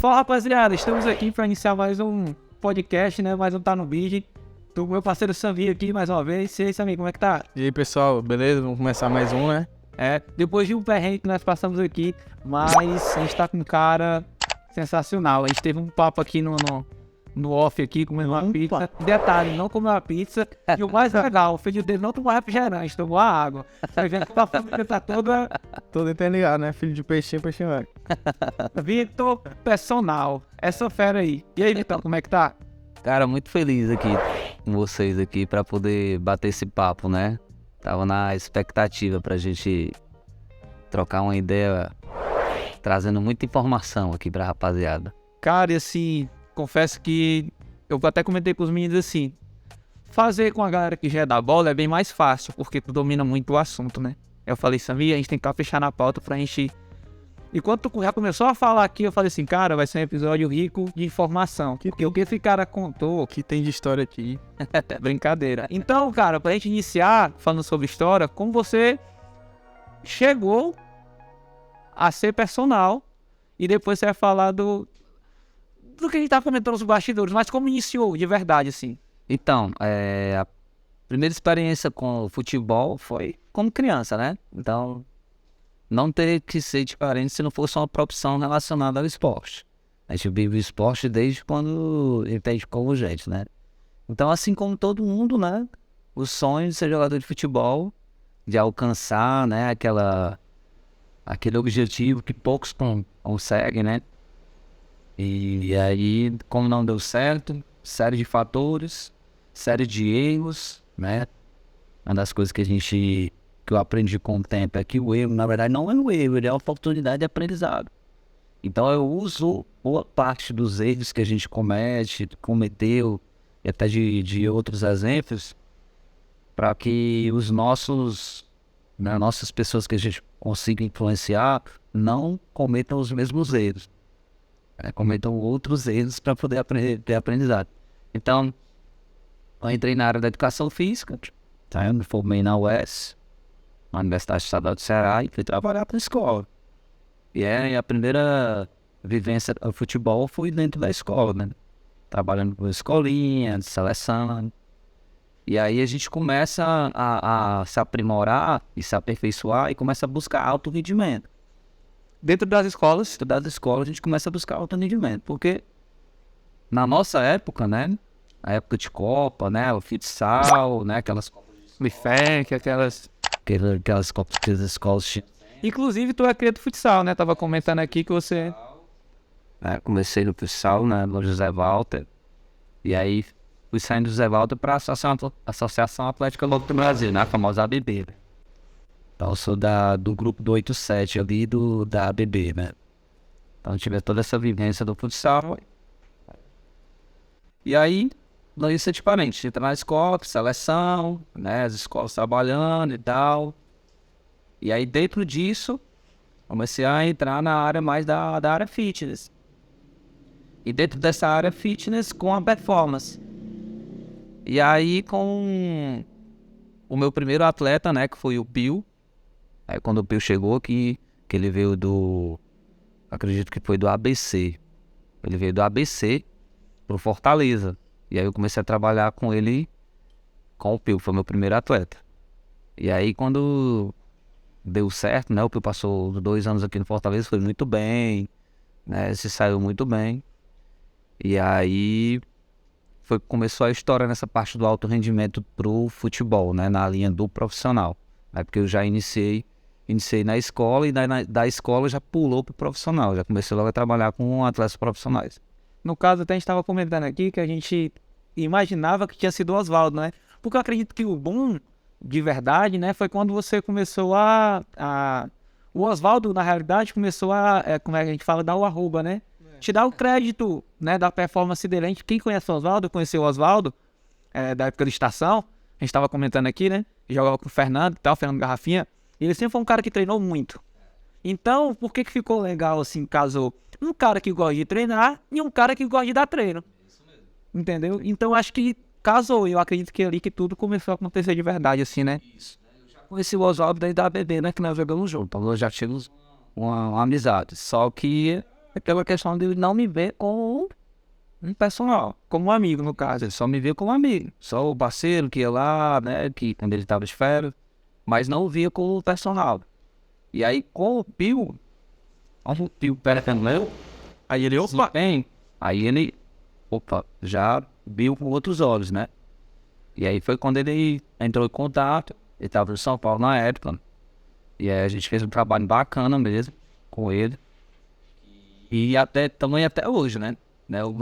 Fala, rapaziada, estamos aqui para iniciar mais um podcast, né? Mais um Tá no Bid. Tô com meu parceiro Samir aqui mais uma vez. E aí, Samir, como é que tá? E aí, pessoal, beleza? Vamos começar mais um, né? Depois de um perrengue que nós passamos aqui, mas a gente tá com um cara sensacional. A gente teve um papo aqui no off aqui, comendo uma pizza. Detalhe, não comeu uma pizza. E o mais legal, o filho dele não tomou refrigerante, tomou a água. Tá vendo que a família tá toda... Todo interligado, né? Filho de peixinho, peixinho velho. Vitor Personal, essa fera aí. E aí, Vitor, como é que tá? Cara, muito feliz aqui com vocês aqui pra poder bater esse papo, né? Tava na expectativa pra gente trocar uma ideia, trazendo muita informação aqui pra rapaziada. Cara, e assim, confesso que eu até comentei com os meninos assim, fazer com a galera que já é da bola é bem mais fácil, porque tu domina muito o assunto, né? Eu falei, Samir, a gente tem que caprichar na pauta pra gente... E quando tu já começou a falar aqui, eu falei assim, cara, vai ser um episódio rico de informação. Porque o que esse cara contou... O que tem de história aqui? Brincadeira. Então, cara, pra gente iniciar falando sobre história, como você chegou a ser personal e depois você vai falar do que a gente tava comentando nos bastidores, mas como iniciou de verdade, assim. Então, a primeira experiência com o futebol foi como criança, né? Então, não ter que ser diferente se não fosse uma profissão relacionada ao esporte. A gente vive o esporte desde quando entende como gente, né? Então, assim como todo mundo, né? O sonho de ser jogador de futebol, de alcançar, né? Aquele objetivo que poucos conseguem, né? E aí, como não deu certo, série de fatores, série de erros, né? Uma das coisas que eu aprendi com o tempo é que o erro, na verdade, não é um erro, ele é uma oportunidade de aprendizado. Então eu uso boa parte dos erros que a gente cometeu, e até de outros exemplos, para que nossas pessoas que a gente consiga influenciar, não cometam os mesmos erros. Cometam outros erros para poder ter aprendizado. Então, eu entrei na área da educação física, tá? Eu me formei na UES, na Universidade Estadual do Ceará, e fui trabalhar para a escola. E a primeira vivência do futebol foi dentro da escola, né? Trabalhando com escolinha, de seleção. E aí a gente começa a se aprimorar e se aperfeiçoar e começa a buscar alto rendimento. Dentro das escolas, A gente começa a buscar alto rendimento, porque na nossa época, né, a época de Copa, né, o futsal, né, aquelas Copas de FEC, aquelas Copas que as escolas tinham. Inclusive, tu é cria do futsal, né? Tava comentando aqui que você... Comecei no futsal, né, no José Walter, e aí fui saindo do José Walter para a Associação Atlética Louco do Brasil, né, a famosa ABB. Então, eu sou do grupo do 87 ali, da ABB, né? Então, eu tive toda essa vivência do futsal. E aí, não isso é diferente. Entra na escola, seleção, né? As escolas trabalhando e tal. E aí, dentro disso, comecei a entrar na área mais da área fitness. E dentro dessa área fitness, com a performance. E aí, com o meu primeiro atleta, né? Que foi o Pio. Aí quando o Pio chegou, que ele veio acredito que foi do ABC. Ele veio do ABC pro Fortaleza. E aí eu comecei a trabalhar com ele, com o Pio, foi meu primeiro atleta. E aí quando deu certo, né, o Pio passou 2 anos aqui no Fortaleza, foi muito bem, né, se saiu muito bem. E aí começou a história nessa parte do alto rendimento pro futebol, né, na linha do profissional. Aí porque eu já iniciei na escola e da escola já pulou pro profissional, já comecei logo a trabalhar com atletas profissionais. No caso, até a gente estava comentando aqui que a gente imaginava que tinha sido o Oswaldo, né? Porque eu acredito que o boom de verdade, né, foi quando você começou o Oswaldo, na realidade, começou como é que a gente fala, dar o arroba, né? Te dar o crédito, né, da performance dele. Quem conhece o Oswaldo, conheceu o Oswaldo, da época de estação, a gente estava comentando aqui, né? Jogava com o Fernando e tal, Fernando Garrafinha. E ele sempre foi um cara que treinou muito. Então, por que ficou legal, assim, casou um cara que gosta de treinar e um cara que gosta de dar treino? Isso mesmo. Entendeu? Então, acho que casou. Eu acredito que é ali que tudo começou a acontecer de verdade, assim, né? Isso. Eu já conheci o Oswaldo daí da ABB, né? Que nós jogamos junto. Então, nós já tínhamos uma amizade. Só que aquela questão de ele não me ver como um personal. Como um amigo, no caso. Ele só me via como amigo. Só o parceiro que ia lá, né? Que quando ele tava de férias. Mas não via como personal. E aí, com o Pio, quando o Pio percebeu, Aí ele, opa, bem, aí ele, já viu com outros olhos, né? E aí foi quando ele entrou em contato. Ele tava em São Paulo na época. E aí a gente fez um trabalho bacana mesmo com ele. E também até hoje, né? O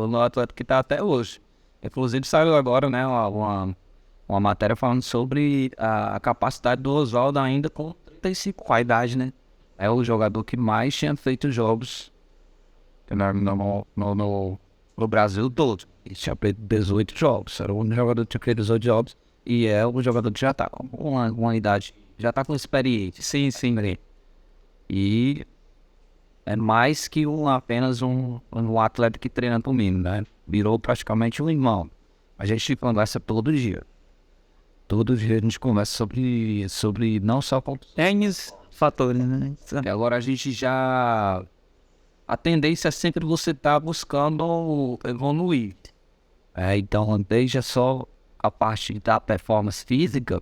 meu atleta que tá até hoje. Inclusive saiu agora, né, uma matéria falando sobre a capacidade do Oswaldo ainda com 35, com a idade, né? É o jogador que mais tinha feito jogos no Brasil todo. Ele tinha feito 18 jogos. Era o único jogador que tinha feito 18 jogos. E é um jogador que já tá com uma idade, já tá com experiência. sim, sim. E é mais que apenas um atleta que treina comigo, né? Virou praticamente um irmão. A gente conversa todo dia. Todo dia a gente conversa sobre não só com... Tênis, fatores, né? E agora a gente já... A tendência é sempre você estar buscando evoluir. Então, desde só a parte da performance física,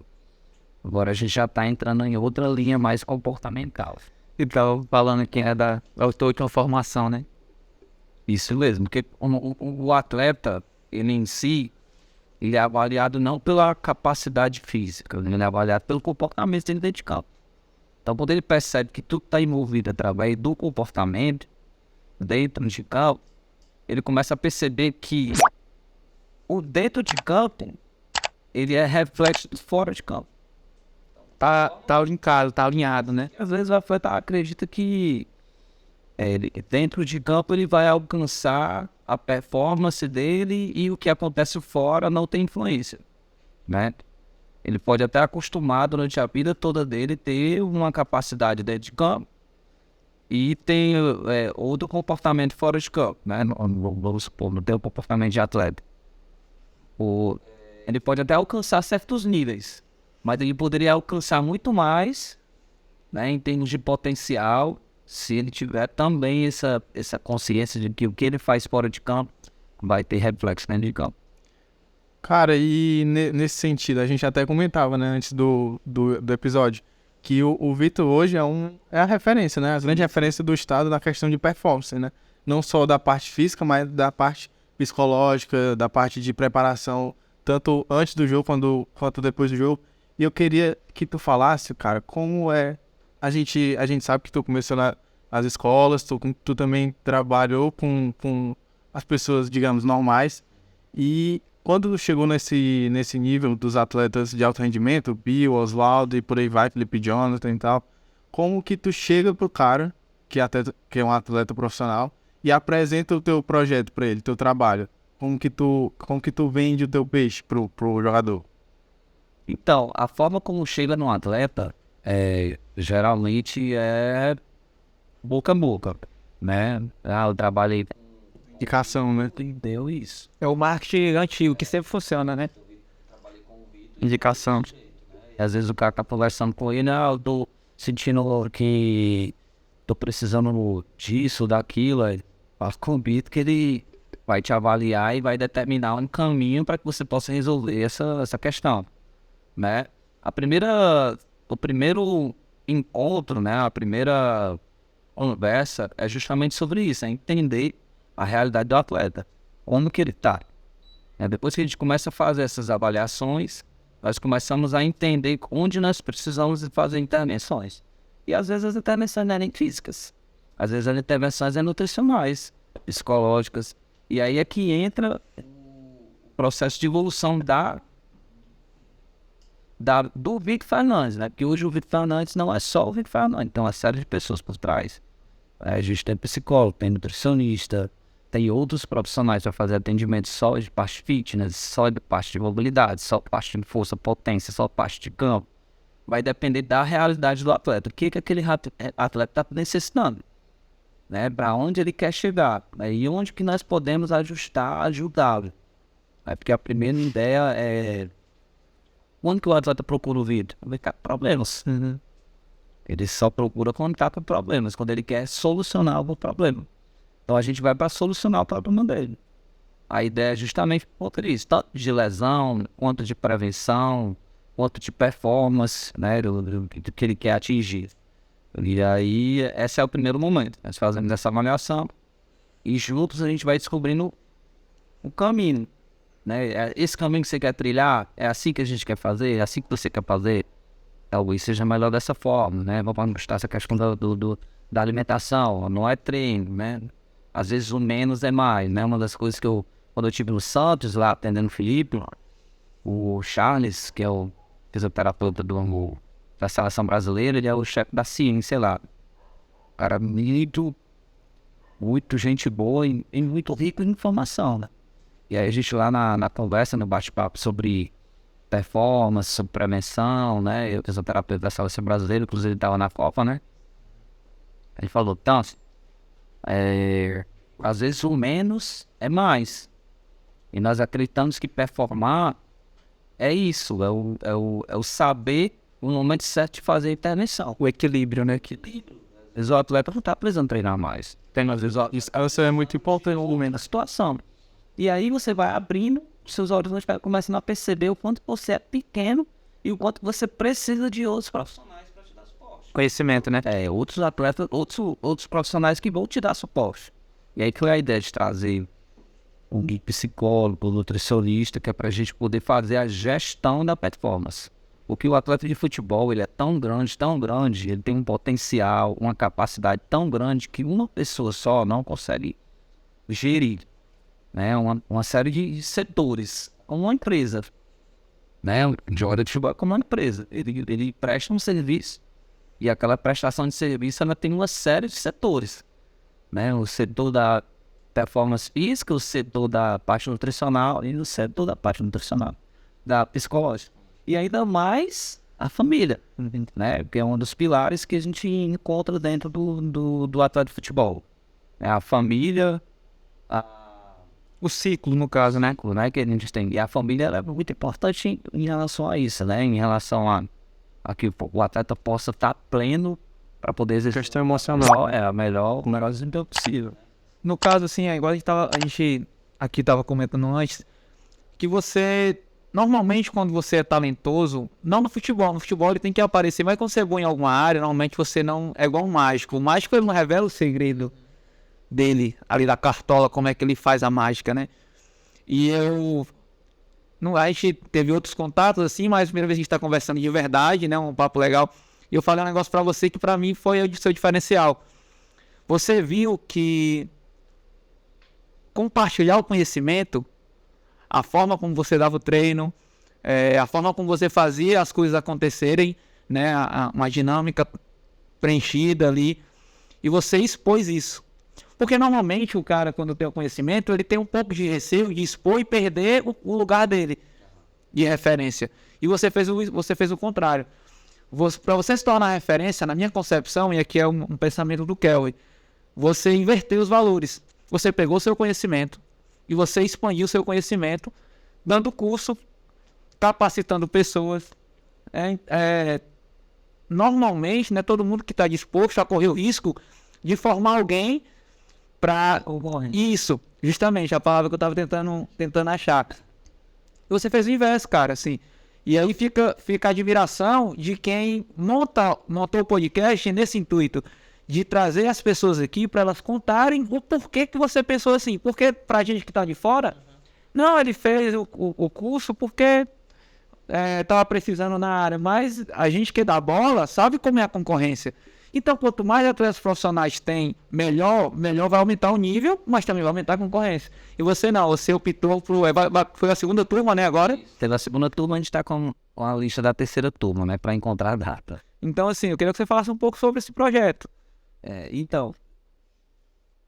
agora a gente já está entrando em outra linha mais comportamental. Então, falando que é da última formação, né? Isso mesmo, porque o atleta, ele em si, ele é avaliado não pela capacidade física, ele é avaliado pelo comportamento dele dentro de campo. Então, quando ele percebe que tudo está envolvido através do comportamento dentro de campo, ele começa a perceber que o dentro de campo, ele é reflexo do fora de campo. Tá linkado, tá alinhado, né? Às vezes o atleta acredita que dentro de campo ele vai alcançar a performance dele e o que acontece fora não tem influência, né? Ele pode até acostumar durante a vida toda dele ter uma capacidade dentro de campo e tem outro comportamento fora de campo, né? Vamos supor, não tem o comportamento de atleta. Ele pode até alcançar certos níveis, mas ele poderia alcançar muito mais, né, em termos de potencial, se ele tiver também essa consciência de que o que ele faz fora de campo vai ter reflexo dentro de campo. Cara, e nesse sentido, a gente até comentava, né, antes do episódio, que o Vitor hoje é a referência, né, a grande referência do estado na questão de performance, né, não só da parte física, mas da parte psicológica, da parte de preparação, tanto antes do jogo quanto depois do jogo. E eu queria que tu falasse, cara, como é... A gente sabe que tu começou nas escolas, tu também trabalhou com as pessoas, digamos, normais. E quando tu chegou nesse nível dos atletas de alto rendimento, Pio, Oswaldo e por aí vai, Felipe Jonathan e tal, como que tu chega pro cara, que é um atleta profissional, e apresenta o teu projeto pra ele, teu trabalho? Como que tu vende o teu peixe pro jogador? Então, a forma como chega num atleta geralmente é boca a boca, né? Eu trabalhei... Indicação, né? Entendeu isso? É o marketing antigo, que sempre funciona, né? Indicação. E às vezes o cara tá conversando com ele, eu tô sentindo que tô precisando disso, daquilo, aí faz com o Bito que ele vai te avaliar e vai determinar um caminho para que você possa resolver essa questão, né? O primeiro encontro, né? A primeira conversa é justamente sobre isso, é entender a realidade do atleta, como que ele tá. Depois que a gente começa a fazer essas avaliações, nós começamos a entender onde nós precisamos fazer intervenções. E às vezes as intervenções não é nem físicas, às vezes as intervenções é nutricionais, psicológicas. E aí é que entra o processo de evolução do Vitor Fernandes, né? Porque hoje o Vitor Fernandes não é só o Vitor Fernandes, então uma série de pessoas por trás. A gente tem psicólogo, tem nutricionista, tem outros profissionais para fazer atendimento só de parte fitness, só de parte de mobilidade, só parte de força, potência, só parte de campo. Vai depender da realidade do atleta. O que aquele atleta está necessitando, né? Para onde ele quer chegar, né? E onde que nós podemos ajudá-lo. Porque a primeira ideia é... Quando que o atleta procura o vídeo? Vai ficar problemas. Uhum. Ele só procura quando está com problemas, quando ele quer solucionar algum problema. Então a gente vai para solucionar o problema dele. A ideia é justamente por isso, tanto de lesão, quanto de prevenção, quanto de performance, né, do que ele quer atingir. E aí, esse é o primeiro momento. Nós fazemos essa avaliação e juntos a gente vai descobrindo o caminho, né? Esse caminho que você quer trilhar, é assim que a gente quer fazer, é assim que você quer fazer. Talvez seja melhor dessa forma, né? Vamos mostrar essa questão da alimentação, não é treino, né? Às vezes o menos é mais, né? Uma das coisas que quando eu estive no Santos, lá atendendo o Felipe, o Charles, que é o fisioterapeuta da seleção brasileira, ele é o chefe da ciência lá. Cara, muito gente boa e muito rico em informação, né? E aí a gente lá na conversa, no bate-papo sobre performance, sobre prevenção, né? Eu, fisioterapeuta da seleção brasileira, inclusive ele estava na Copa, né? Ele falou, então, às vezes o menos é mais. E nós acreditamos que performar é isso, é o saber o momento certo de fazer a intervenção. O equilíbrio, né? O atleta não está precisando treinar mais. Tem às vezes, isso é muito importante. No momento da situação. E aí você vai abrindo, seus olhos vai começando a perceber o quanto você é pequeno e o quanto você precisa de outros profissionais para te dar suporte. Conhecimento, né? Outros atletas, outros profissionais que vão te dar suporte. E aí foi a ideia de trazer um psicólogo, um nutricionista, que é para a gente poder fazer a gestão da performance. Porque o atleta de futebol, ele é tão grande, ele tem um potencial, uma capacidade tão grande que uma pessoa só não consegue gerir, né? Uma série de setores, como uma empresa, né? Um jogador de futebol é como uma empresa, ele presta um serviço e aquela prestação de serviço ela tem uma série de setores, né? O setor da performance física, o setor da parte nutricional e o setor da parte nutricional, da psicológica. E ainda mais a família, né? Que é um dos pilares que a gente encontra dentro do atleta de futebol. É a família, O ciclo, no caso, né? né? Que a gente tem. E a família ela é muito importante em relação a isso, né? Em relação a que o atleta possa estar pleno para poder exercer Questão emocional. o melhor desempenho possível. No caso, assim, é igual a gente aqui tava comentando antes, que você, normalmente quando você é talentoso, não no futebol ele tem que aparecer, mas quando você é bom em alguma área, normalmente você não, é igual um mágico. O mágico, ele não revela o segredo dele, ali da cartola, como é que ele faz a mágica, né? E a gente teve outros contatos, assim, mas a primeira vez que a gente tá conversando de verdade, né, um papo legal, e eu falei um negócio pra você que pra mim foi o seu diferencial. Você viu que compartilhar o conhecimento, a forma como você dava o treino, a forma como você fazia as coisas acontecerem, né, uma dinâmica preenchida ali, e você expôs isso. Porque normalmente o cara, quando tem o conhecimento, ele tem um pouco de receio de expor e perder o lugar dele de referência. E você fez o contrário. Para você se tornar referência, na minha concepção, e aqui é um pensamento do Kelvin, você inverteu os valores. Você pegou seu conhecimento e você expandiu seu conhecimento, dando curso, capacitando pessoas. Normalmente, né, todo mundo que está disposto a correr o risco de formar alguém para isso, justamente a palavra que eu estava tentando achar. E você fez o inverso, cara, assim. E aí fica a admiração de quem montou o podcast nesse intuito de trazer as pessoas aqui para elas contarem o porquê que você pensou assim. Porque pra gente que tá de fora, não, ele fez o curso porque tava precisando na área, mas a gente que dá bola sabe como é a concorrência. Então, quanto mais atletas profissionais tem, melhor vai aumentar o nível, mas também vai aumentar a concorrência. E você não, você optou foi a segunda turma, né, agora? Teve a segunda turma, a gente está com a lista da terceira turma, né, para encontrar a data. Então, assim, eu queria que você falasse um pouco sobre esse projeto. Então,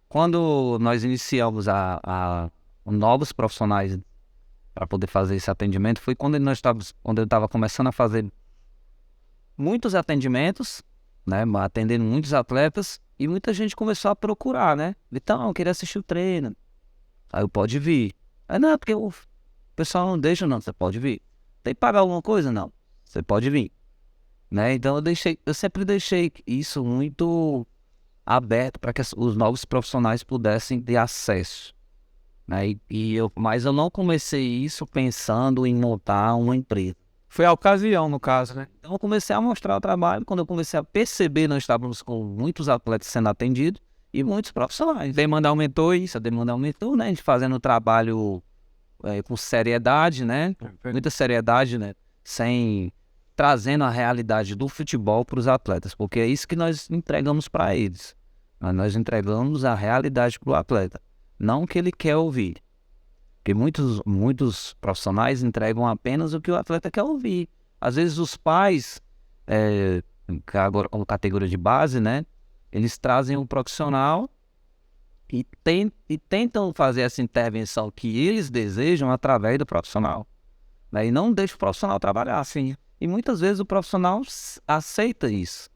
quando nós iniciamos novos profissionais para poder fazer esse atendimento, foi quando eu estava começando a fazer muitos atendimentos, né, atendendo muitos atletas, e muita gente começou a procurar, né? Então, eu queria assistir o treino. Aí eu pode vir. Aí não, porque o pessoal não deixa, não. Você pode vir. Tem que pagar alguma coisa? Não. Você pode vir. Né? Então eu sempre deixei isso muito aberto para que os novos profissionais pudessem ter acesso, né? Mas eu não comecei isso pensando em montar uma empresa. Foi a ocasião, no caso, né? Então eu comecei a mostrar o trabalho, quando eu comecei a perceber, nós estávamos com muitos atletas sendo atendidos e muitos profissionais. Demanda aumentou e Essa demanda aumentou, né? A gente fazendo o trabalho com seriedade, né? Muita seriedade, né? Trazendo a realidade do futebol para os atletas, porque é isso que nós entregamos para eles. Nós entregamos a realidade para o atleta, não o que ele quer ouvir. Porque muitos profissionais entregam apenas o que o atleta quer ouvir. Às vezes os pais, agora como categoria de base, né? Eles trazem um profissional e tentam fazer essa intervenção que eles desejam através do profissional, né? E não deixa o profissional trabalhar assim. E muitas vezes o profissional aceita isso.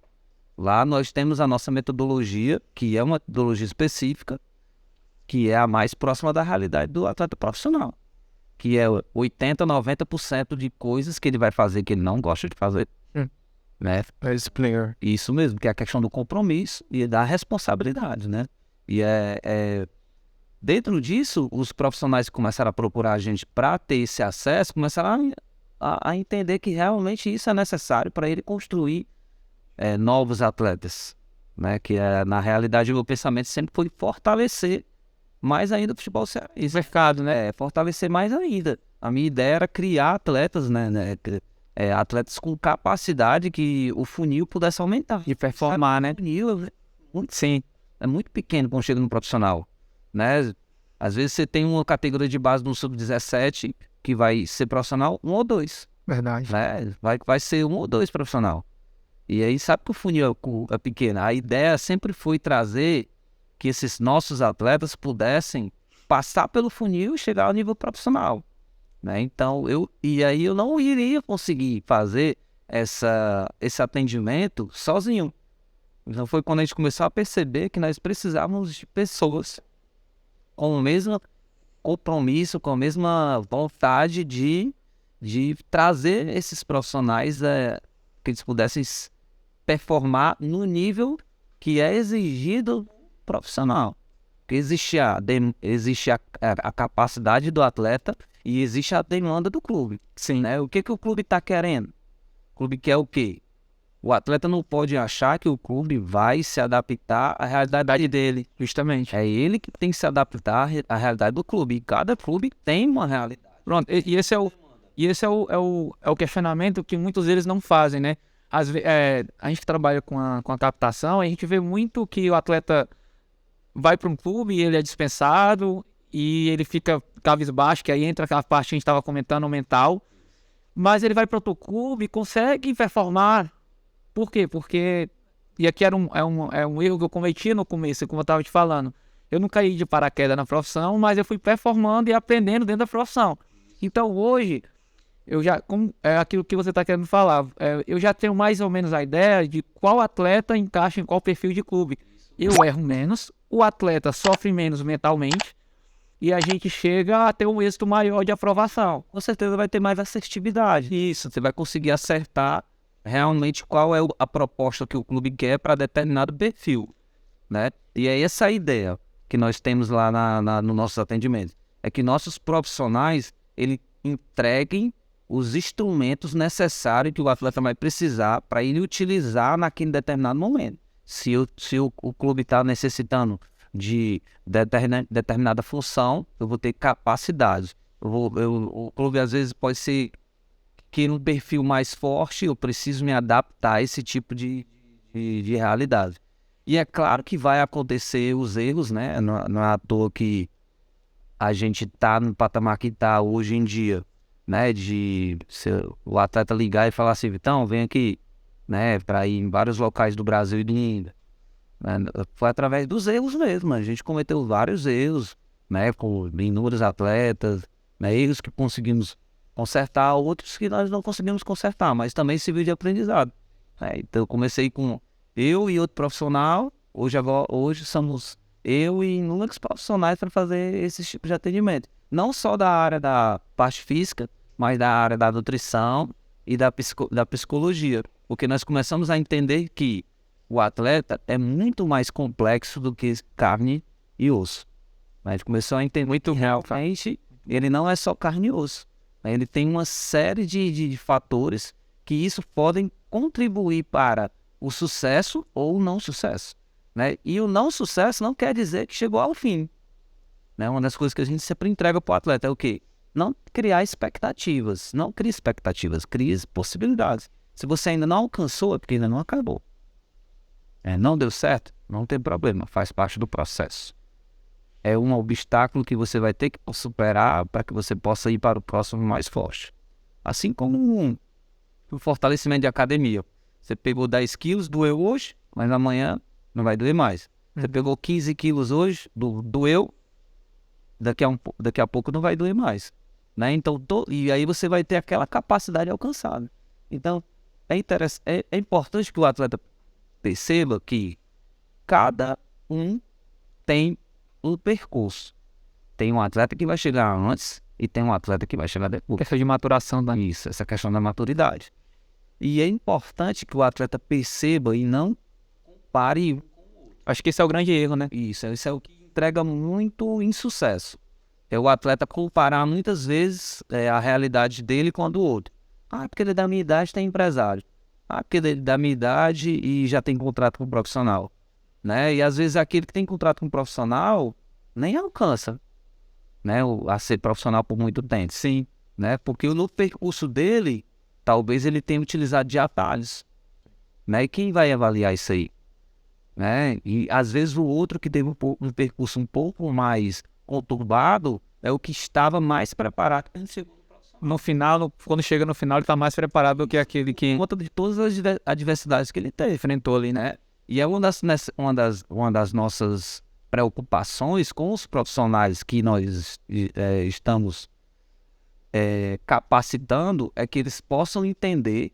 Lá nós temos a nossa metodologia, que é uma metodologia específica, que é a mais próxima da realidade do atleta profissional, que é 80%, 90% de coisas que ele vai fazer que ele não gosta de fazer, né? É explainer. Isso mesmo, que é a questão do compromisso e da responsabilidade, né? E dentro disso, os profissionais que começaram a procurar a gente para ter esse acesso, começaram a entender que realmente isso é necessário para ele construir novos atletas, né? Que na realidade o pensamento sempre foi fortalecer mais ainda o futebol cearense. mercado, né? Fortalecer mais ainda. A minha ideia era criar atletas, né? Atletas com capacidade que o funil pudesse aumentar. De performar, né? O funil é muito pequeno quando chega no profissional, né? Às vezes você tem uma categoria de base no sub-17 que vai ser profissional 1 ou 2, Verdade. né? Vai ser 1 ou 2 profissional. E aí sabe que o funil é pequeno. A ideia sempre foi trazer que esses nossos atletas pudessem passar pelo funil e chegar ao nível profissional, né? Então, aí eu não iria conseguir fazer esse atendimento sozinho. Então foi quando a gente começou a perceber que nós precisávamos de pessoas com o mesmo compromisso, com a mesma vontade de trazer esses profissionais que eles pudessem performar no nível que é exigido profissional. Porque existe a capacidade do atleta e existe a demanda do clube. Sim. Né? O que o clube está querendo? O clube quer o quê? O atleta não pode achar que o clube vai se adaptar à realidade dele. Justamente. É ele que tem que se adaptar à realidade do clube. E cada clube tem uma realidade. Pronto, e esse é o questionamento que muitos deles não fazem, né? A gente trabalha com a captação, a gente vê muito que o atleta vai para um clube e ele é dispensado e ele fica cabisbaixo, que aí entra aquela parte que a gente estava comentando, mental, mas ele vai para outro clube e consegue performar. Por quê? Porque, e aqui é um erro que eu cometi no começo, como eu estava te falando, eu não caí de paraquedas na profissão, mas eu fui performando e aprendendo dentro da profissão. Então hoje, é aquilo que você está querendo falar, eu já tenho mais ou menos a ideia de qual atleta encaixa em qual perfil de clube. Eu erro menos, o atleta sofre menos mentalmente e a gente chega a ter um êxito maior de aprovação. Com certeza vai ter mais assertividade. Isso, você vai conseguir acertar realmente qual é a proposta que o clube quer para determinado perfil, né? E é essa a ideia que nós temos lá no nosso atendimento. É que nossos profissionais, eles entreguem os instrumentos necessários que o atleta vai precisar para ele utilizar naquele determinado momento. Se o clube está necessitando de determinada função, eu vou ter capacidade. O clube às vezes pode ser que no perfil mais forte eu preciso me adaptar a esse tipo de realidade. E é claro que vai acontecer os erros, né? Não é à toa que a gente está no patamar que está hoje em dia, né? De o atleta ligar e falar assim, Vitão, vem aqui, né? Para ir em vários locais do Brasil e do mundo. Foi através dos erros mesmo. A gente cometeu vários erros, né? Com inúmeros atletas, né? Erros que conseguimos consertar, outros que nós não conseguimos consertar, mas também serviu de aprendizado. Então eu comecei com eu e outro profissional, hoje somos eu e inúmeros profissionais para fazer esse tipo de atendimento. Não só da área da parte física, mas da área da nutrição e da psicologia. Porque nós começamos a entender que o atleta é muito mais complexo do que carne e osso. A gente começou a entender muito realmente, ele não é só carne e osso. Ele tem uma série de fatores que isso podem contribuir para o sucesso ou o não sucesso, né? E o não sucesso não quer dizer que chegou ao fim, né? Uma das coisas que a gente sempre entrega para o atleta é o quê? Não criar expectativas. Não crie expectativas, crie possibilidades. Se você ainda não alcançou, é porque ainda não acabou. Não deu certo? Não tem problema, faz parte do processo. É um obstáculo que você vai ter que superar para que você possa ir para o próximo mais forte. Assim como um fortalecimento de academia. Você pegou 10 quilos, doeu hoje, mas amanhã não vai doer mais. Você pegou 15 quilos hoje, doeu, daqui a pouco não vai doer mais. Né? Então, e aí você vai ter aquela capacidade alcançada. Então, é importante que o atleta perceba que cada um tem um percurso. Tem um atleta que vai chegar antes e tem um atleta que vai chegar depois. Questão de maturação da... Isso, essa questão da maturidade. E é importante que o atleta perceba e não compare. Acho que esse é o grande erro, né? Isso é o que entrega muito insucesso. É o atleta comparar muitas vezes a realidade dele com a do outro. Porque ele é da minha idade tem empresário. Porque ele é da minha idade e já tem contrato com o profissional. Né? E às vezes aquele que tem contrato com o profissional nem alcança, né? A ser profissional por muito tempo. Sim. Né? Porque no percurso dele, talvez ele tenha utilizado de atalhos. Né? E quem vai avaliar isso aí? Né? E às vezes o outro que teve um percurso um pouco mais conturbado é o que estava mais preparado. No final, quando chega no final, ele está mais preparado do que aquele que... Por conta de todas as adversidades que ele enfrentou ali, né? E é uma das nossas preocupações com os profissionais que nós estamos capacitando é que eles possam entender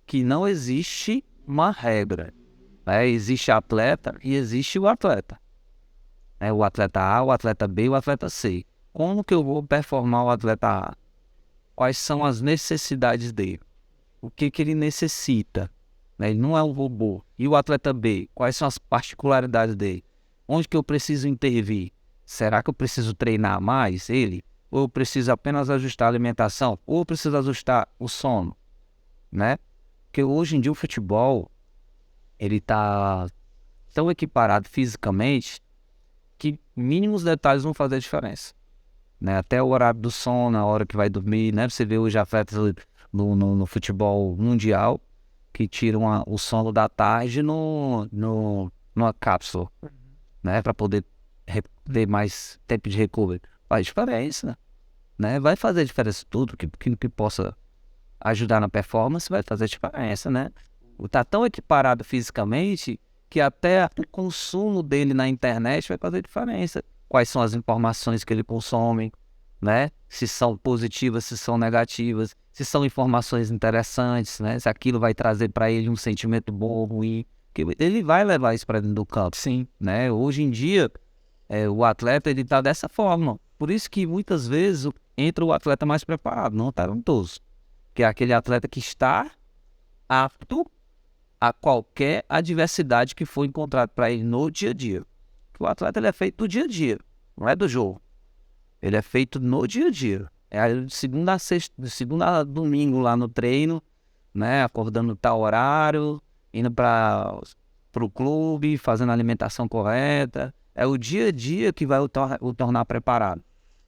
que não existe uma regra. Né? Existe atleta e existe o atleta. O atleta A, o atleta B e o atleta C. Como que eu vou performar o atleta A? Quais são as necessidades dele? O que ele necessita? Ele não é um robô. E o atleta B? Quais são as particularidades dele? Onde que eu preciso intervir? Será que eu preciso treinar mais ele? Ou eu preciso apenas ajustar a alimentação? Ou eu preciso ajustar o sono? Né? Porque hoje em dia o futebol ele está tão equiparado fisicamente que mínimos detalhes vão fazer a diferença. Né? Até o horário do sono, a hora que vai dormir, né? Você vê hoje atletas no futebol mundial que tiram o sono da tarde numa cápsula, né? Para poder ter mais tempo de recovery. Faz diferença, né? Vai fazer diferença tudo que possa ajudar na performance, vai fazer diferença, né? Tá tão equiparado fisicamente que até o consumo dele na internet vai fazer diferença. Quais são as informações que ele consome, né? Se são positivas, se são negativas, se são informações interessantes, né? Se aquilo vai trazer para ele um sentimento bom ou ruim, que ele vai levar isso para dentro do campo. Sim. Né? Hoje em dia, o atleta ele tá dessa forma. Por isso que muitas vezes entra o atleta mais preparado, não talentoso, que é aquele atleta que está apto a qualquer adversidade que for encontrado para ele no dia a dia. O atleta ele é feito do dia a dia, não é do jogo. Ele é feito no dia a dia. De segunda a sexta, de segunda a domingo lá no treino, né? Acordando tal horário, indo para o clube, fazendo a alimentação correta. É o dia a dia que vai o tornar preparado.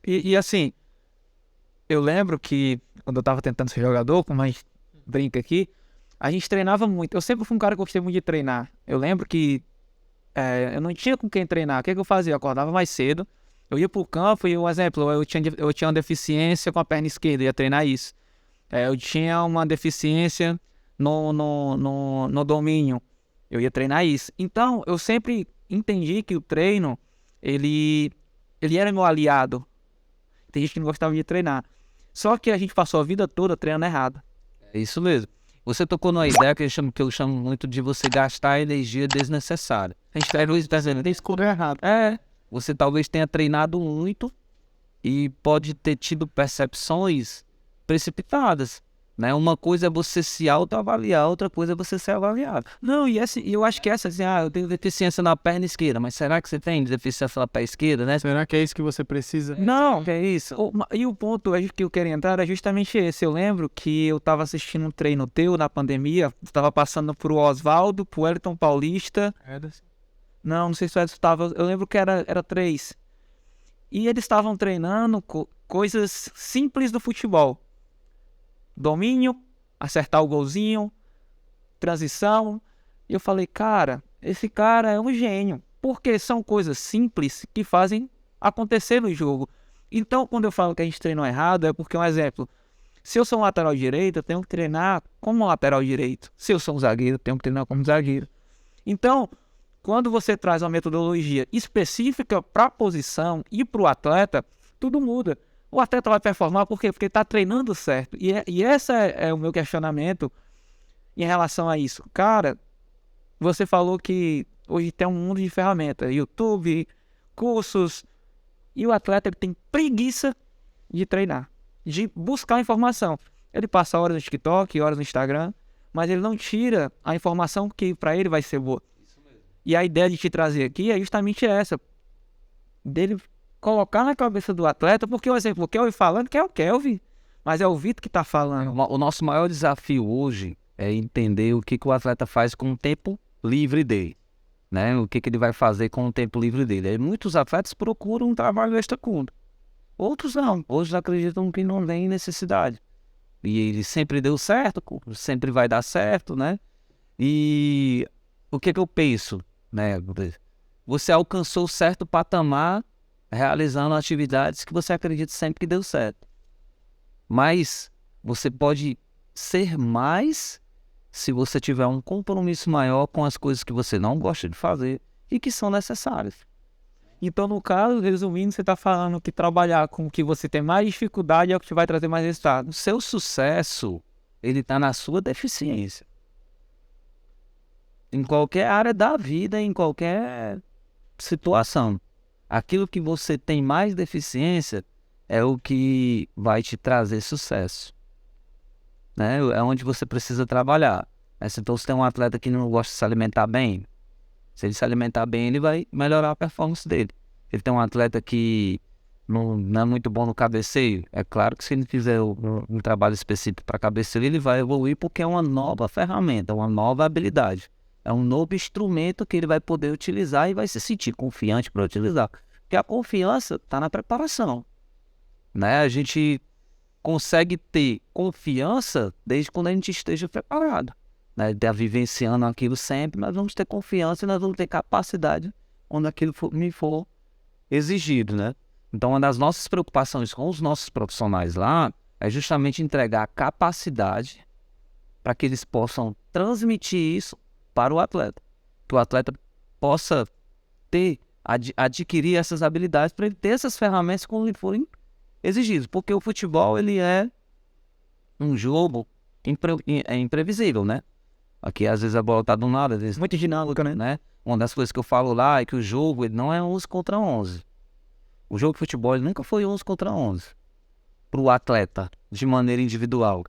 E assim, eu lembro que quando eu estava tentando ser jogador, como a gente brinca aqui, a gente treinava muito. Eu sempre fui um cara que gostei muito de treinar. Eu lembro que eu não tinha com quem treinar. O que eu fazia? Eu acordava mais cedo, eu ia pro campo e, um exemplo, eu tinha uma deficiência com a perna esquerda, eu ia treinar isso. Eu tinha uma deficiência no domínio, eu ia treinar isso. Então, eu sempre entendi que o treino, ele era meu aliado. Tem gente que não gostava de treinar. Só que a gente passou a vida toda treinando errado. É isso mesmo. Você tocou numa ideia que eu chamo muito de você gastar energia desnecessária. A gente está dizendo, tem escolha errado. Você talvez tenha treinado muito e pode ter tido percepções precipitadas. né? Uma coisa é você se autoavaliar, outra coisa é você ser avaliado. Não, e eu acho que essa, assim, Eu tenho deficiência na perna esquerda, mas será que você tem deficiência na perna esquerda, né? Será que é isso que você precisa? não, Que é isso? e o ponto que eu queria entrar é justamente esse. Eu lembro que eu tava assistindo um treino teu na pandemia, tava passando pro Oswaldo, pro Wellington Paulista. Não sei se o Edson tava. Eu lembro que era três. E eles estavam treinando coisas simples do futebol: domínio, acertar o golzinho, transição. E eu falei, cara, esse cara é um gênio. Porque são coisas simples que fazem acontecer no jogo. Então, quando eu falo que a gente treinou errado, é porque, um exemplo, se eu sou um lateral direito, eu tenho que treinar como lateral direito. Se eu sou um zagueiro, eu tenho que treinar como zagueiro. Então, quando você traz uma metodologia específica para a posição e para o atleta, tudo muda. O atleta vai performar por quê? Porque ele está treinando certo. E esse é o meu questionamento em relação a isso. Cara, você falou que hoje tem um mundo de ferramentas, YouTube, cursos, e o atleta ele tem preguiça de treinar, de buscar informação. Ele passa horas no TikTok, horas no Instagram, mas ele não tira a informação que para ele vai ser boa. E a ideia de te trazer aqui é justamente essa, dele colocar na cabeça do atleta, porque, por exemplo, o Kelvin falando que é o Kelvin, mas é o Vitor que está falando. O nosso maior desafio hoje é entender o que o atleta faz com o tempo livre dele, né? O que ele vai fazer com o tempo livre dele. Aí muitos atletas procuram um trabalho extracurricular. Outros não. Outros acreditam que não tem necessidade. E ele sempre deu certo, sempre vai dar certo, né? E o que eu penso, né? Você alcançou certo patamar realizando atividades que você acredita sempre que deu certo. Mas você pode ser mais se você tiver um compromisso maior com as coisas que você não gosta de fazer e que são necessárias. Então, no caso, resumindo, você está falando que trabalhar com o que você tem mais dificuldade é o que te vai trazer mais resultado. O seu sucesso, ele está na sua deficiência. Em qualquer área da vida, em qualquer situação. Aquilo que você tem mais deficiência é o que vai te trazer sucesso, né? É onde você precisa trabalhar. Então, se tem um atleta que não gosta de se alimentar bem, se ele se alimentar bem, ele vai melhorar a performance dele. Ele tem um atleta que não é muito bom no cabeceio, é claro que se ele fizer um trabalho específico para cabeceio, ele vai evoluir porque é uma nova ferramenta, uma nova habilidade. É um novo instrumento que ele vai poder utilizar e vai se sentir confiante para utilizar. Porque a confiança está na preparação, né? A gente consegue ter confiança desde quando a gente esteja preparado, né? De vivenciando aquilo sempre, nós vamos ter confiança e nós vamos ter capacidade quando aquilo me for exigido, né? Então, uma das nossas preocupações com os nossos profissionais lá é justamente entregar a capacidade para que eles possam transmitir isso para o atleta. Que o atleta possa adquirir essas habilidades para ele ter essas ferramentas quando lhe forem exigidas. Porque o futebol, ele é um jogo imprevisível, né? Aqui, às vezes, a bola tá do nada. Às vezes, muito dinâmica, né? Uma das coisas que eu falo lá é que o jogo ele não é 11 contra 11. O jogo de futebol ele nunca foi 11 contra 11. Para o atleta, de maneira individual,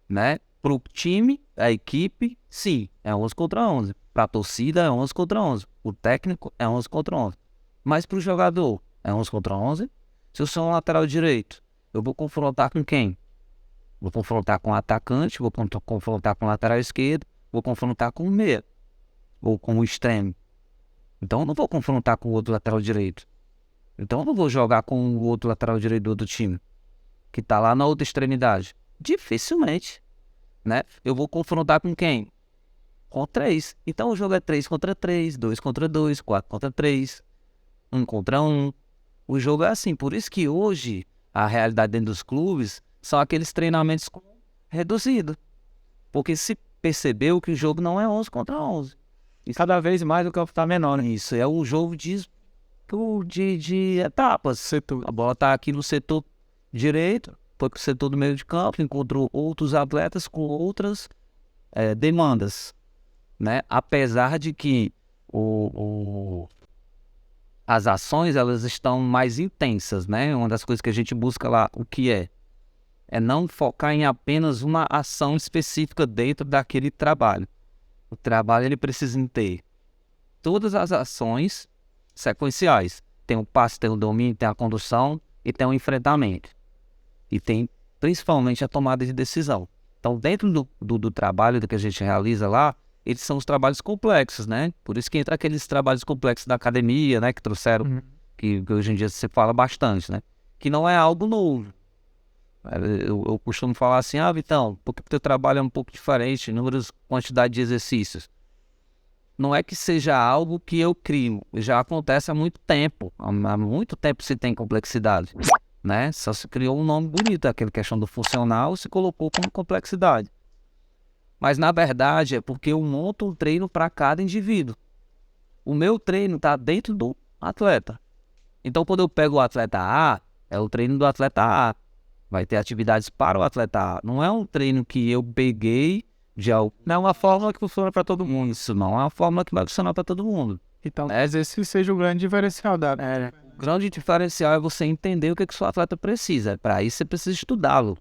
né? Para o time, a equipe, sim, é 11 contra 11. Para a torcida, é 11 contra 11. O técnico é 11 contra 11. Mas para o jogador, é 11 contra 11. Se eu sou um lateral direito, eu vou confrontar com quem? Vou confrontar com o atacante, vou confrontar com o lateral esquerdo, vou confrontar com o meia, ou com o extremo. Então eu não vou confrontar com o outro lateral direito. Então eu não vou jogar com o outro lateral direito do outro time, que está lá na outra extremidade. Dificilmente, né? Eu vou confrontar com quem? Com 3. Então o jogo é 3 contra 3, 2 contra 2, 4 contra 3, 1 contra 1. O jogo é assim. Por isso que hoje a realidade dentro dos clubes são aqueles treinamentos reduzidos. Porque se percebeu que o jogo não é 11 contra 11. E cada vez mais o campo está menor, né? Isso é um jogo de etapas. Setor. A bola está aqui no setor direito, foi para o setor do meio de campo, encontrou outros atletas com outras demandas, né? Apesar de que as ações elas estão mais intensas, né? Uma das coisas que a gente busca lá, o que é é não focar em apenas uma ação específica dentro daquele trabalho. O trabalho ele precisa ter todas as ações sequenciais. Tem o passe, tem o domínio, tem a condução e tem o enfrentamento. E tem principalmente a tomada de decisão. Então, dentro do trabalho que a gente realiza lá, eles são os trabalhos complexos, né? Por isso que entra aqueles trabalhos complexos da academia, né? Que trouxeram, que hoje em dia você fala bastante, né? Que não é algo novo. Eu costumo falar assim, Vitão, porque o teu trabalho é um pouco diferente, números, quantidade de exercícios. Não é que seja algo que eu crio, já acontece há muito tempo. Há muito tempo se tem complexidade, né? Só se criou um nome bonito, aquela questão do funcional se colocou como complexidade. Mas na verdade é porque eu monto um treino para cada indivíduo. O meu treino está dentro do atleta. Então quando eu pego o atleta A, é o treino do atleta A. Vai ter atividades para o atleta A. Não é um treino que eu peguei de algo. Não é uma fórmula que funciona para todo mundo. Isso não é uma fórmula que vai funcionar para todo mundo. Então, talvez esse seja o grande diferencial da... O grande diferencial é você entender o que o seu atleta precisa. Para isso você precisa estudá-lo.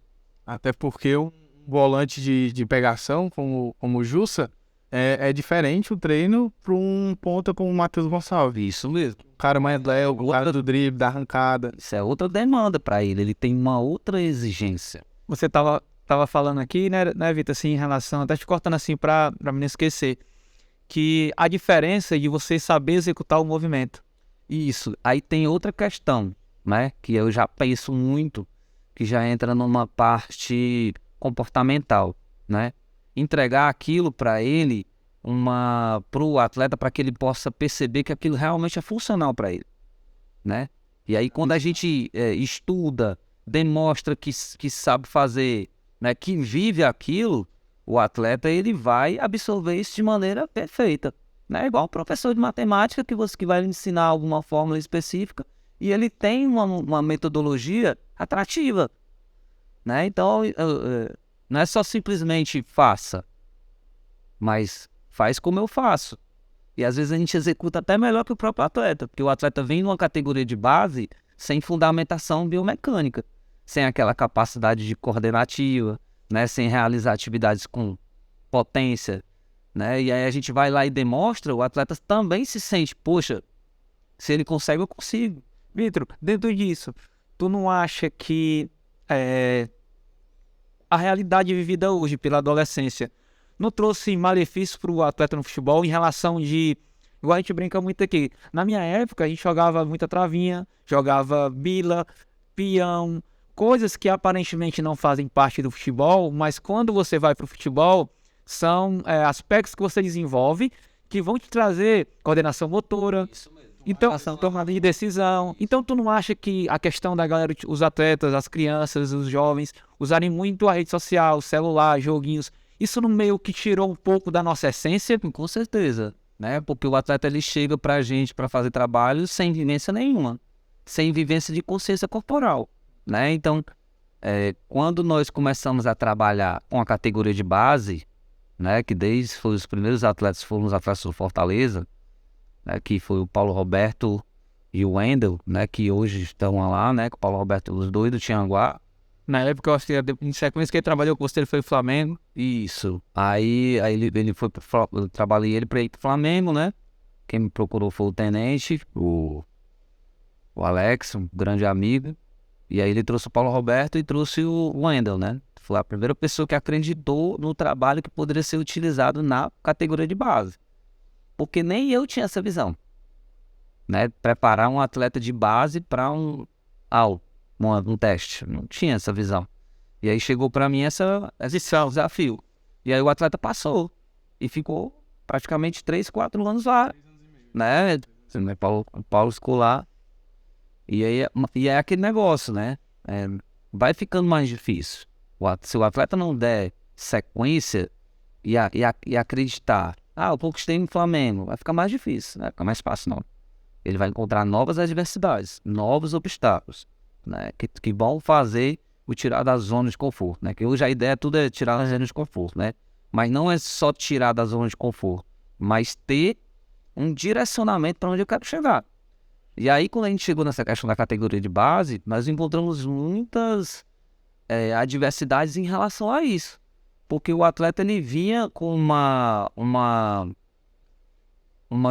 Até porque um volante de pegação, como o Jussa, é diferente o treino para um ponta como o Matheus Gonçalves. Isso mesmo. O cara mais leve, o cara do drible, da arrancada. Isso é outra demanda para ele. Ele tem uma outra exigência. Você tava falando aqui, né, Vitor, assim, em relação, até te cortando assim para me não esquecer, que a diferença de você saber executar o movimento. Isso. Aí tem outra questão, né, que eu já penso muito, que já entra numa parte comportamental, né? Entregar aquilo para ele, para o atleta, para que ele possa perceber que aquilo realmente é funcional para ele, né? E aí quando a gente estuda, demonstra que sabe fazer, né, que vive aquilo, o atleta ele vai absorver isso de maneira perfeita, né? Igual o professor de matemática que vai lhe ensinar alguma fórmula específica e ele tem uma metodologia atrativa, né? Então não é só simplesmente faça, mas faz como eu faço. E às vezes a gente executa até melhor que o próprio atleta, porque o atleta vem numa categoria de base sem fundamentação biomecânica, sem aquela capacidade de coordenativa, né? Sem realizar atividades com potência, né? E aí a gente vai lá e demonstra, o atleta também se sente, poxa, se ele consegue, eu consigo. Vitor, dentro disso, tu não acha que a realidade vivida hoje pela adolescência não trouxe malefício para o atleta no futebol em relação de... Igual a gente brinca muito aqui. Na minha época, a gente jogava muita travinha, jogava bila, peão, coisas que aparentemente não fazem parte do futebol, mas quando você vai para o futebol, são aspectos que você desenvolve que vão te trazer coordenação motora, então, tomada de decisão. Então, tu não acha que a questão da galera, os atletas, as crianças, os jovens, usarem muito a rede social, celular, joguinhos, isso no meio que tirou um pouco da nossa essência? Com certeza, né? Porque o atleta ele chega pra gente para fazer trabalho sem vivência nenhuma, sem vivência de consciência corporal, né? Então, quando nós começamos a trabalhar com a categoria de base, né? Que desde os primeiros atletas foram os atletas do Fortaleza, né, que foi o Paulo Roberto e o Wendel, né, que hoje estão lá, né, com o Paulo Roberto, os dois do Tianguá. Na época, eu acho que em sequência que ele trabalhou com você, ele foi o Flamengo. Isso. Aí ele foi eu trabalhei ele para ir pro Flamengo, né? Quem me procurou foi o Tenente, o Alex, um grande amigo. E aí ele trouxe o Paulo Roberto e trouxe o Wendel, né? Foi a primeira pessoa que acreditou no trabalho que poderia ser utilizado na categoria de base. Porque nem eu tinha essa visão, né? Preparar um atleta de base para um teste. Não tinha essa visão. E aí chegou para mim esse desafio. E aí o atleta passou. E ficou praticamente 3, 4 anos lá. Né? Paulo ficou lá. E aí é aquele negócio, né? Vai ficando mais difícil. Se o atleta não der sequência e acreditar, eu conquistei no Flamengo, vai ficar mais difícil, né? Vai ficar mais fácil, não. Ele vai encontrar novas adversidades, novos obstáculos, né? Que vão fazer o tirar da zona de conforto, né? Que hoje a ideia tudo é tirar da zona de conforto, né? Mas não é só tirar da zona de conforto, mas ter um direcionamento para onde eu quero chegar. E aí, quando a gente chegou nessa questão da categoria de base, nós encontramos muitas adversidades em relação a isso. Porque o atleta ele vinha com uma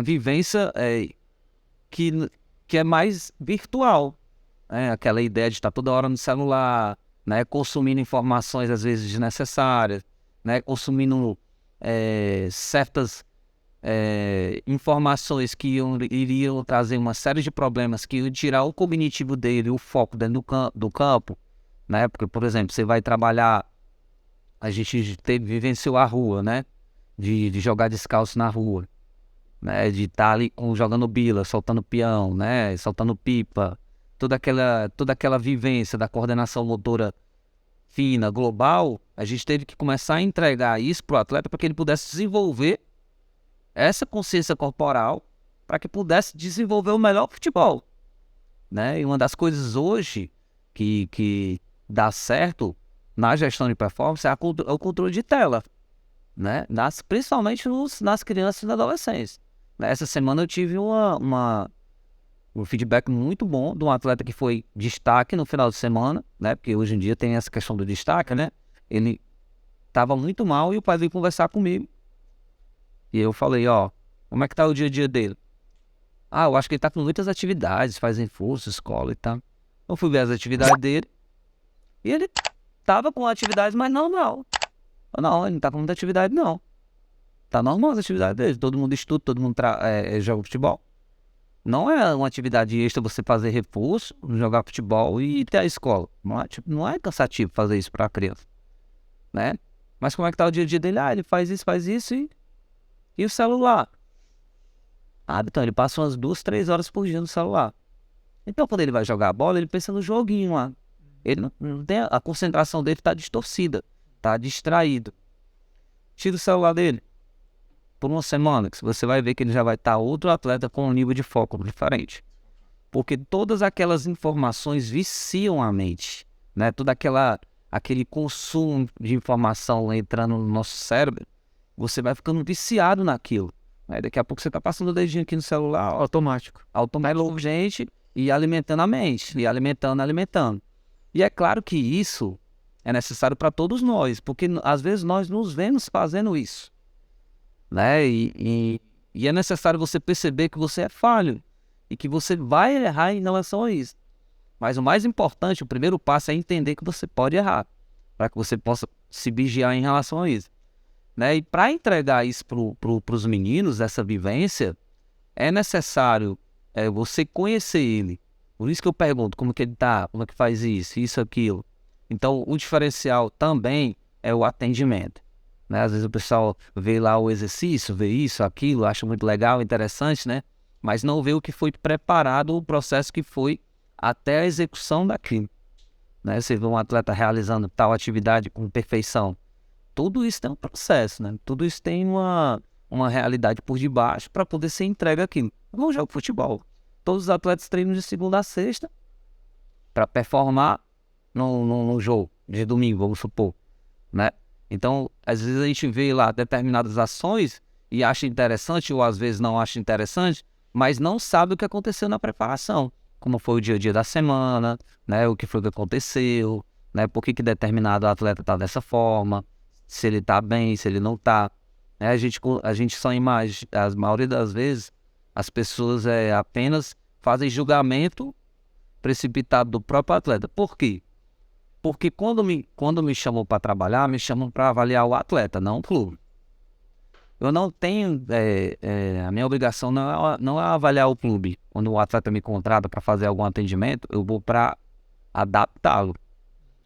vivência que é mais virtual. Né? Aquela ideia de estar toda hora no celular, né? Consumindo informações às vezes desnecessárias, né? Consumindo certas informações que iriam trazer uma série de problemas, que iam tirar o cognitivo dele, o foco dentro do campo. Né? Porque, por exemplo, você vai trabalhar, a gente vivenciou a rua, né? De jogar descalço na rua, né? De estar ali jogando bila, soltando peão, né? Soltando pipa, toda aquela vivência da coordenação motora fina, global. A gente teve que começar a entregar isso para o atleta para que ele pudesse desenvolver essa consciência corporal, para que pudesse desenvolver o melhor futebol, né? E uma das coisas hoje que dá certo na gestão de performance é o controle de tela, né? Principalmente nas crianças e nos adolescentes. Essa semana eu tive um feedback muito bom de um atleta que foi destaque no final de semana, né? Porque hoje em dia tem essa questão do destaque, né? Ele estava muito mal e o pai veio conversar comigo. E eu falei, como é que tá o dia a dia dele? Eu acho que ele tá com muitas atividades, faz reforço, escola e tal. Eu fui ver as atividades dele e ele tava com atividades, mas normal. Não, ele não tá com muita atividade, não. Tá normal as atividades dele. Todo mundo estuda, todo mundo joga futebol. Não é uma atividade extra você fazer reforço, jogar futebol e ter a escola. Não é cansativo fazer isso pra criança, né? Mas como é que tá o dia a dia dele? Ele faz isso e o celular? Então ele passa umas 2, 3 horas por dia no celular. Então quando ele vai jogar a bola, ele pensa no joguinho lá. Ele não tem, a concentração dele tá distorcida, tá distraído. Tira o celular dele por uma semana, que você vai ver que ele já vai estar outro atleta com um nível de foco diferente. Porque todas aquelas informações viciam a mente, né? Todo aquele consumo de informação entrando no nosso cérebro, você vai ficando viciado naquilo. Né? Daqui a pouco você está passando o dedinho aqui no celular, Automático. urgente, e alimentando a mente, e alimentando. E é claro que isso é necessário para todos nós, porque às vezes nós nos vemos fazendo isso. Né? E é necessário você perceber que você é falho e que você vai errar em relação a isso. Mas o mais importante, o primeiro passo é entender que você pode errar, para que você possa se vigiar em relação a isso. Né? E para entregar isso para os meninos, essa vivência, é necessário você conhecer ele. Por isso que eu pergunto como que ele está, como é que faz isso, aquilo. Então, o diferencial também é o atendimento. Né? Às vezes o pessoal vê lá o exercício, vê isso, aquilo, acha muito legal, interessante, né? Mas não vê o que foi preparado, o processo que foi até a execução daquilo. Né? Você vê um atleta realizando tal atividade com perfeição. Tudo isso tem um processo, né? Tudo isso tem uma realidade por debaixo para poder ser entregue aquilo. Vamos jogar futebol. Todos os atletas treinam de segunda a sexta para performar no jogo de domingo, vamos supor, né? Então, às vezes a gente vê lá determinadas ações e acha interessante, ou às vezes não acha interessante, mas não sabe o que aconteceu na preparação, como foi o dia a dia da semana, né? O que foi que aconteceu, né? Por que determinado atleta está dessa forma, se ele está bem, se ele não está. Né? A gente só imagina, a maioria das vezes, as pessoas apenas fazem julgamento precipitado do próprio atleta. Por quê? Porque quando me chamam para trabalhar, me chamam para avaliar o atleta, não o clube. Eu não tenho... a minha obrigação não é avaliar o clube. Quando o atleta me contrata para fazer algum atendimento, eu vou para adaptá-lo.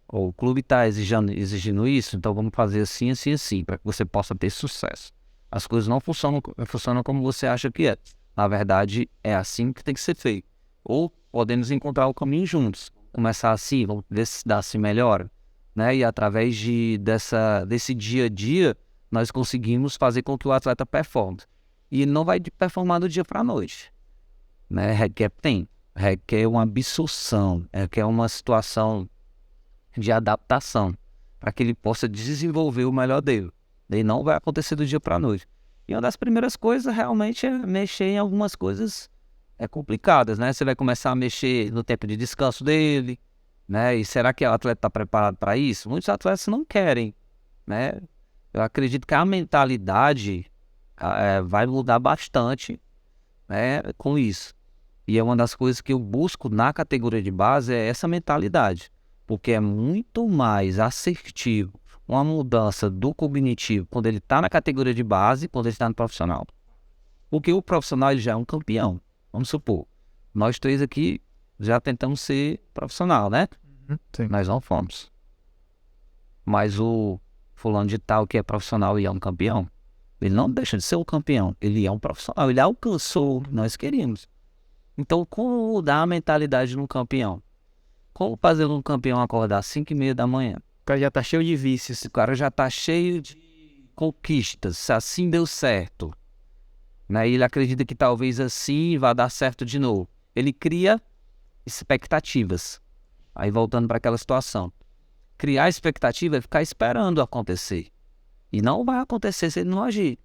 O clube está exigindo isso, então vamos fazer assim, assim, assim, para que você possa ter sucesso. As coisas não funcionam como você acha que é. Na verdade, é assim que tem que ser feito. Ou podemos encontrar o caminho juntos. Começar assim, vamos ver se dá, se melhora, né? E através desse dia a dia, nós conseguimos fazer com que o atleta performe. E ele não vai performar do dia para a noite, né? Requer tempo, requer uma absorção, requer uma situação de adaptação, para que ele possa desenvolver o melhor dele. E não vai acontecer do dia para a noite. E uma das primeiras coisas realmente é mexer em algumas coisas complicadas, né? Você vai começar a mexer no tempo de descanso dele, né? E será que o atleta está preparado para isso? Muitos atletas não querem, né? Eu acredito que a mentalidade vai mudar bastante, né, com isso. E é uma das coisas que eu busco na categoria de base é essa mentalidade, porque é muito mais assertivo uma mudança do cognitivo quando ele está na categoria de base, quando ele está no profissional. Porque o profissional ele já é um campeão. Vamos supor, nós três aqui já tentamos ser profissional, né? Sim. Nós não fomos. Mas o fulano de tal que é profissional e é um campeão, ele não deixa de ser um campeão, ele é um profissional, ele alcançou o que nós queríamos. Então, como mudar a mentalidade de um campeão? Como fazer um campeão acordar às 5h30 da manhã? O cara já tá cheio de vícios. O cara já tá cheio de conquistas, se assim deu certo, né? E ele acredita que talvez assim vai dar certo de novo. Ele cria expectativas. Aí voltando para aquela situação. Criar expectativa é ficar esperando acontecer. E não vai acontecer se ele não agir.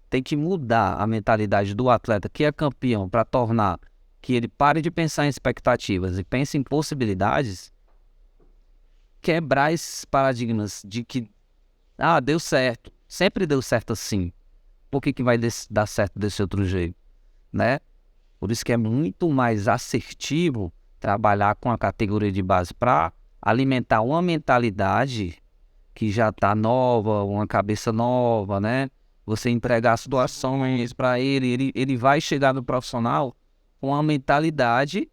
Tem que mudar a mentalidade do atleta que é campeão para tornar que ele pare de pensar em expectativas e pense em possibilidades. Quebrar esses paradigmas de que, deu certo. Sempre deu certo assim. Por que vai dar certo desse outro jeito? Né? Por isso que é muito mais assertivo trabalhar com a categoria de base para alimentar uma mentalidade que já está nova, uma cabeça nova, né? Você entregar situações para ele vai chegar no profissional com uma mentalidade,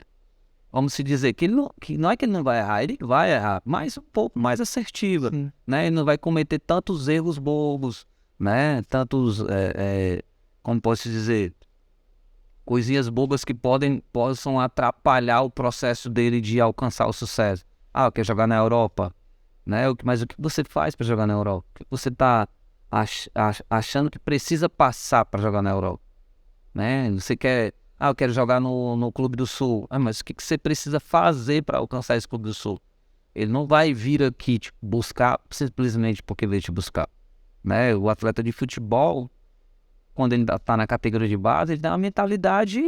vamos se dizer, que não é que ele não vai errar, ele vai errar, mas um pouco mais assertiva, né? Ele não vai cometer tantos erros bobos, né? Tantos, como posso dizer, coisinhas bobas que possam atrapalhar o processo dele de alcançar o sucesso. Eu quero jogar na Europa, né? Mas o que você faz para jogar na Europa? O que você está achando que precisa passar para jogar na Europa, né? Você quer, eu quero jogar no Clube do Sul. Mas o que você precisa fazer para alcançar esse Clube do Sul? Ele não vai vir aqui te buscar simplesmente porque veio te buscar, né? O atleta de futebol, quando ele está na categoria de base, ele tem uma mentalidade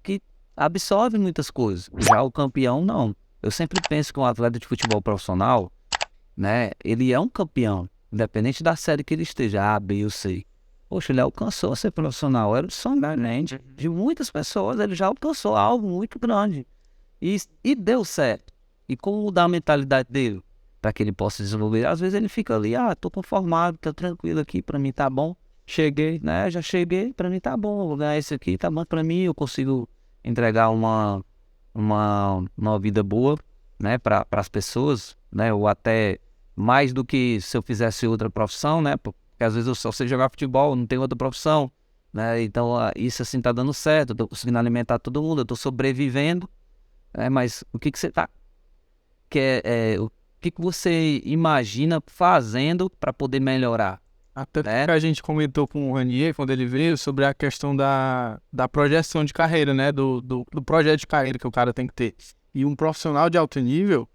que absorve muitas coisas. Já o campeão, não. Eu sempre penso que um atleta de futebol profissional, né, ele é um campeão, independente da série que ele esteja, A, B ou C. Poxa, ele alcançou ser profissional, era o sonho da gente. De muitas pessoas, ele já alcançou algo muito grande. E deu certo. E como mudar a mentalidade dele? Para que ele possa desenvolver. Às vezes ele fica ali, tô conformado, tá tranquilo aqui, para mim tá bom. Cheguei, né? Já cheguei, pra mim tá bom, vou ganhar isso aqui, tá bom pra mim, eu consigo entregar uma vida boa, né, para as pessoas, né, ou até mais do que se eu fizesse outra profissão, né, porque às vezes eu só sei jogar futebol, não tenho outra profissão, né, então isso assim tá dando certo, eu tô conseguindo alimentar todo mundo, eu tô sobrevivendo, né, mas o que você tá, o que você imagina fazendo para poder melhorar? Até que a gente comentou com o Ranier, quando ele veio, sobre a questão da projeção de carreira, né? Do projeto de carreira que o cara tem que ter. E um profissional de alto nível,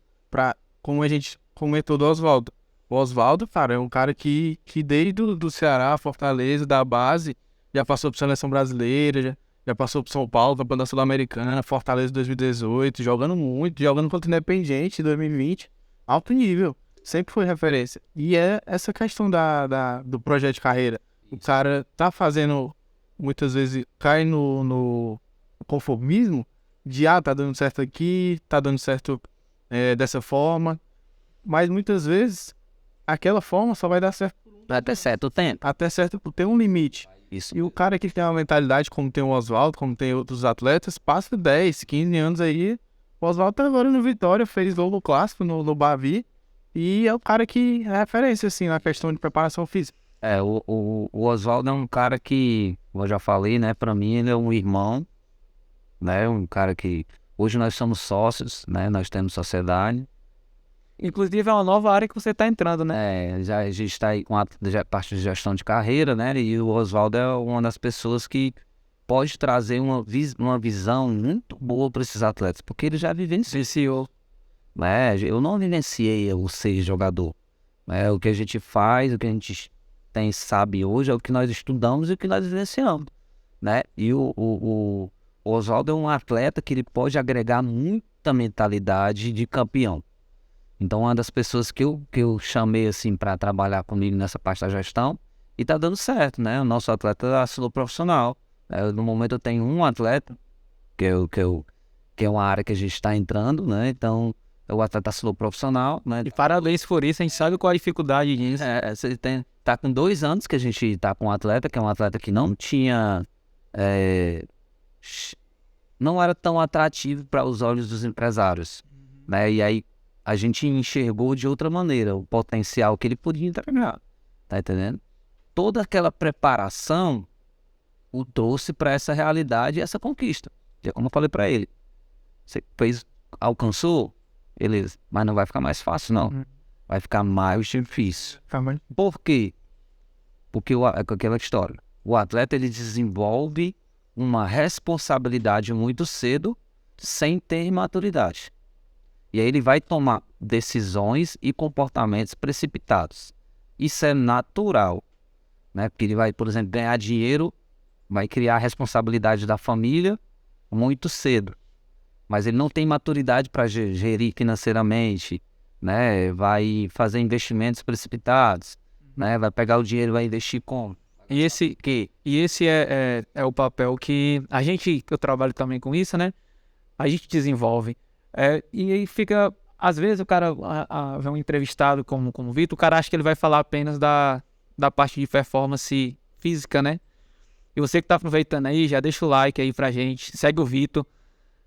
como a gente comentou do Oswaldo. O Oswaldo, cara, é um cara que desde do Ceará, Fortaleza, da base, já passou por Seleção Brasileira, já passou por São Paulo, Campeonato Sul-Americana, Fortaleza 2018, jogando muito, jogando contra o Independiente em 2020. Alto nível. Sempre foi referência. E é essa questão do projeto de carreira. O cara tá fazendo, muitas vezes, cai no conformismo de, tá dando certo aqui, tá dando certo dessa forma. Mas muitas vezes, aquela forma só vai dar certo até certo tempo. Até certo, tem um limite. Isso. E o cara que tem uma mentalidade, como tem o Oswaldo, como tem outros atletas, passa 10, 15 anos aí. O Oswaldo tá agora no Vitória, fez gol no Clássico, no Bavi. E é o cara que é referência, assim, na questão de preparação física. O Oswaldo é um cara que, como eu já falei, né, pra mim ele é um irmão, né, um cara que, hoje nós somos sócios, né, nós temos sociedade. Inclusive é uma nova área que você tá entrando, né? A gente está aí com a parte de gestão de carreira, né, e o Oswaldo é uma das pessoas que pode trazer uma visão muito boa para esses atletas, porque ele já vivenciou. Eu não vivenciei o ser jogador. O que a gente faz, o que a gente sabe hoje é o que nós estudamos e o que nós vivenciamos, né? E o Oswaldo é um atleta que ele pode agregar muito muita mentalidade de campeão. Então, uma das pessoas que eu chamei assim para trabalhar comigo nessa parte da gestão, e tá dando certo, né? O nosso atleta assinou profissional. No momento eu tenho um atleta, que é uma área que a gente está entrando, né? Então, o atleta assinou profissional, né? E parabéns por isso, a gente sabe qual a dificuldade disso. Você tá com 2 anos que a gente tá com um atleta, que é um atleta que não tinha... não era tão atrativo para os olhos dos empresários, né? E aí a gente enxergou de outra maneira o potencial que ele podia entregar, tá entendendo? Toda aquela preparação o trouxe para essa realidade e essa conquista. E é como eu falei para ele, você alcançou, beleza, mas não vai ficar mais fácil, não. Vai ficar mais difícil. Por quê? Porque aquela história, o atleta ele desenvolve uma responsabilidade muito cedo, sem ter maturidade. E aí ele vai tomar decisões e comportamentos precipitados. Isso é natural, né? Porque ele vai, por exemplo, ganhar dinheiro, vai criar a responsabilidade da família muito cedo. Mas ele não tem maturidade para gerir financeiramente, né? Vai fazer investimentos precipitados, né? Vai pegar o dinheiro e vai investir como? E esse é o papel que eu trabalho também com isso, né? A gente desenvolve. E aí fica, às vezes o cara vê um entrevistado como o Vitor, o cara acha que ele vai falar apenas da parte de performance física, né? E você que tá aproveitando aí, já deixa o like aí pra gente, segue o Vitor.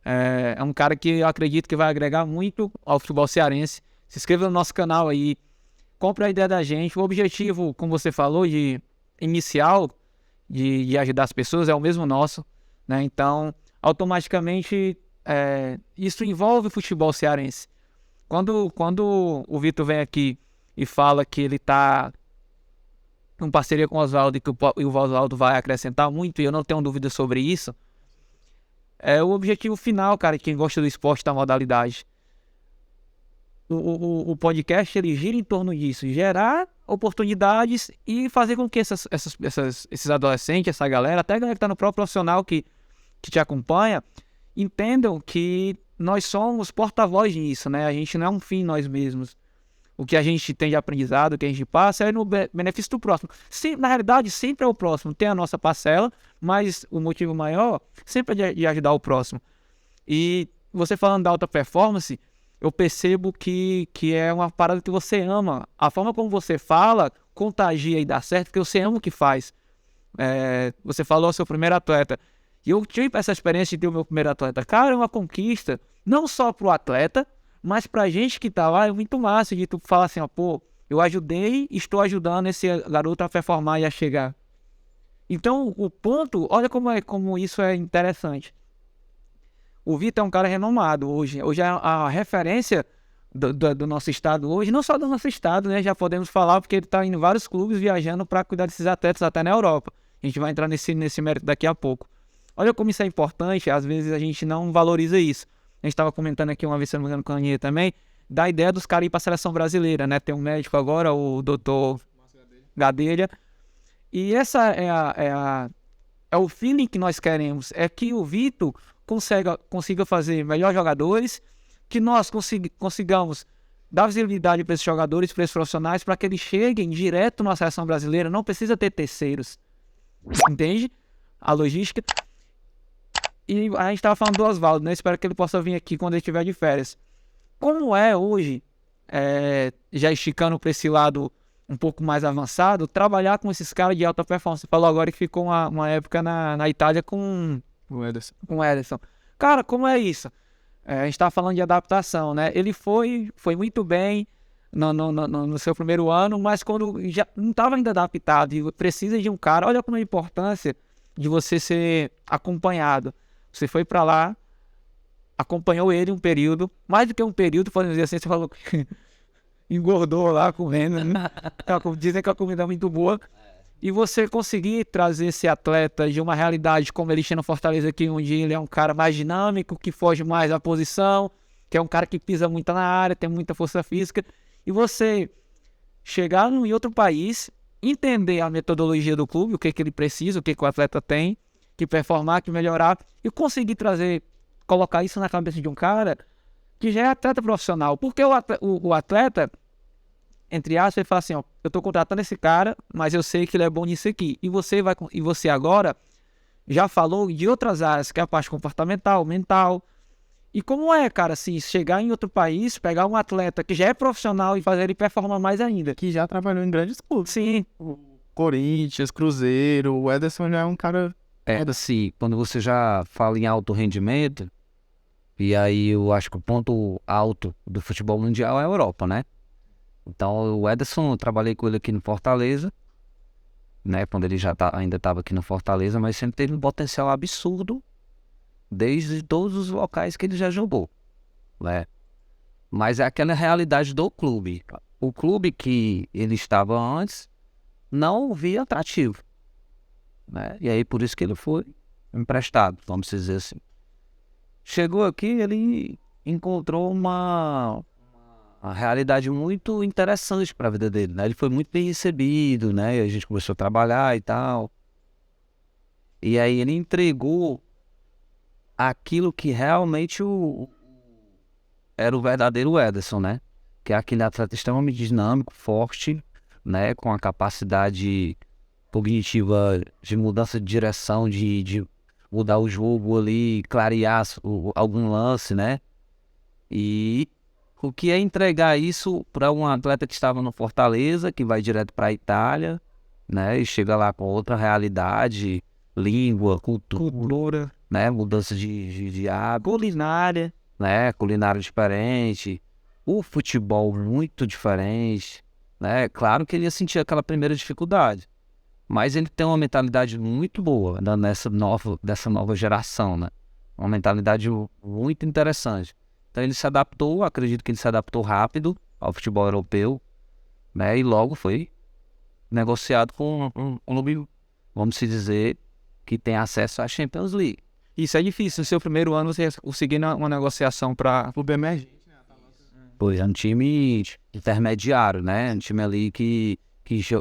É um cara que eu acredito que vai agregar muito ao futebol cearense. Se inscreva no nosso canal aí, compre a ideia da gente. O objetivo, como você falou, inicial de ajudar as pessoas é o mesmo nosso, né? Então, automaticamente, isso envolve o futebol cearense. Quando o Vitor vem aqui e fala que ele está em parceria com o Oswaldo e que o Oswaldo vai acrescentar muito, e eu não tenho dúvida sobre isso, é o objetivo final, cara, de quem gosta do esporte, da modalidade. O podcast, ele gira em torno disso, gerar oportunidades e fazer com que esses adolescentes, essa galera, até a galera que está no próprio profissional que te acompanha, entendam que nós somos porta-voz disso, né? A gente não é um fim nós mesmos. O que a gente tem de aprendizado, o que a gente passa é no benefício do próximo. Na realidade, sempre é o próximo. Tem a nossa parcela, mas o motivo maior sempre é de ajudar o próximo. E você falando da alta performance, eu percebo que é uma parada que você ama. A forma como você fala contagia e dá certo, porque você ama o que faz. Você falou seu primeiro atleta. E eu tive essa experiência de ter o meu primeiro atleta. Cara, é uma conquista, não só pro atleta, mas pra gente que tá lá, é muito massa de tu falar assim, ó, pô, eu ajudei e estou ajudando esse garoto a performar e a chegar. Então, o ponto, olha como isso é interessante. O Vitor é um cara renomado hoje. Hoje é a referência do nosso estado hoje, não só do nosso estado, né? Já podemos falar porque ele está em vários clubes viajando para cuidar desses atletas até na Europa. A gente vai entrar nesse mérito daqui a pouco. Olha como isso é importante, às vezes a gente não valoriza isso. A gente estava comentando aqui uma vez, se não me engano, com a Aninha também, da ideia dos caras ir para a seleção brasileira, né? Tem um médico agora, o doutor Gadelha. E essa é o feeling que nós queremos, é que o Vitor consiga fazer melhores jogadores, que nós consigamos dar visibilidade para esses jogadores, para esses profissionais, para que eles cheguem direto na seleção brasileira, não precisa ter terceiros. Entende? A logística. E a gente estava falando do Oswaldo, né? Espero que ele possa vir aqui quando ele estiver de férias. Como é hoje, já esticando para esse lado um pouco mais avançado, trabalhar com esses caras de alta performance? Você falou agora que ficou uma época na Itália com o Ederson. Cara, como é isso? A gente estava falando de adaptação, né? Ele foi muito bem no seu primeiro ano, mas quando já não estava ainda adaptado e precisa de um cara, olha como é a importância de você ser acompanhado. Você foi para lá, acompanhou ele um período, mais do que um período, podemos dizer assim, você falou que engordou lá comendo, né? Dizem que a comida é muito boa. E você conseguir trazer esse atleta de uma realidade como ele tinha no Fortaleza aqui, onde ele é um cara mais dinâmico, que foge mais da posição, que é um cara que pisa muito na área, tem muita força física, e você chegar em outro país, entender a metodologia do clube, o que ele precisa, o que o atleta tem, que performar, que melhorar, e conseguir colocar isso na cabeça de um cara, que já é atleta profissional. Porque o atleta, entre aspas, ele fala assim, ó, eu tô contratando esse cara, mas eu sei que ele é bom nisso aqui. E você agora já falou de outras áreas, que é a parte comportamental, mental. E como é, cara, assim, chegar em outro país, pegar um atleta que já é profissional e fazer ele performar mais ainda? Que já trabalhou em grandes clubes. Sim, Corinthians, Cruzeiro, o Ederson já é um cara... Assim, quando você já fala em alto rendimento, e aí eu acho que o ponto alto do futebol mundial é a Europa, né? Então o Ederson, eu trabalhei com ele aqui no Fortaleza, né? Quando ele ainda estava aqui no Fortaleza, mas sempre teve um potencial absurdo desde todos os locais que ele já jogou, né? Mas é aquela realidade do clube. O clube que ele estava antes não o via atrativo, né? E aí por isso que ele foi emprestado, vamos dizer assim. Chegou aqui, ele encontrou uma realidade muito interessante para a vida dele, né? Ele foi muito bem recebido, né? E a gente começou a trabalhar e tal. E aí ele entregou aquilo que realmente era o verdadeiro Ederson, né? Que é aquele atleta extremamente dinâmico, forte, né? Com a capacidade cognitiva de mudança de direção, de mudar o jogo ali, clarear algum lance, né? E o que é entregar isso para um atleta que estava no Fortaleza, que vai direto para a Itália, né? E chega lá com outra realidade, língua, cultura, né? Mudança de hábito, culinária. né? Culinária diferente, o futebol muito diferente, né? Claro que ele ia sentir aquela primeira dificuldade, mas ele tem uma mentalidade muito boa, né, dessa nova geração, né? Uma mentalidade muito interessante. Então ele se adaptou, acredito que ele se adaptou rápido ao futebol europeu, né? E logo foi negociado com um clube, vamos se dizer, que tem acesso à Champions League. Isso é difícil. No seu primeiro ano, você conseguir uma negociação para... Clube emergente, né? Pois é um time intermediário, né? Um time ali que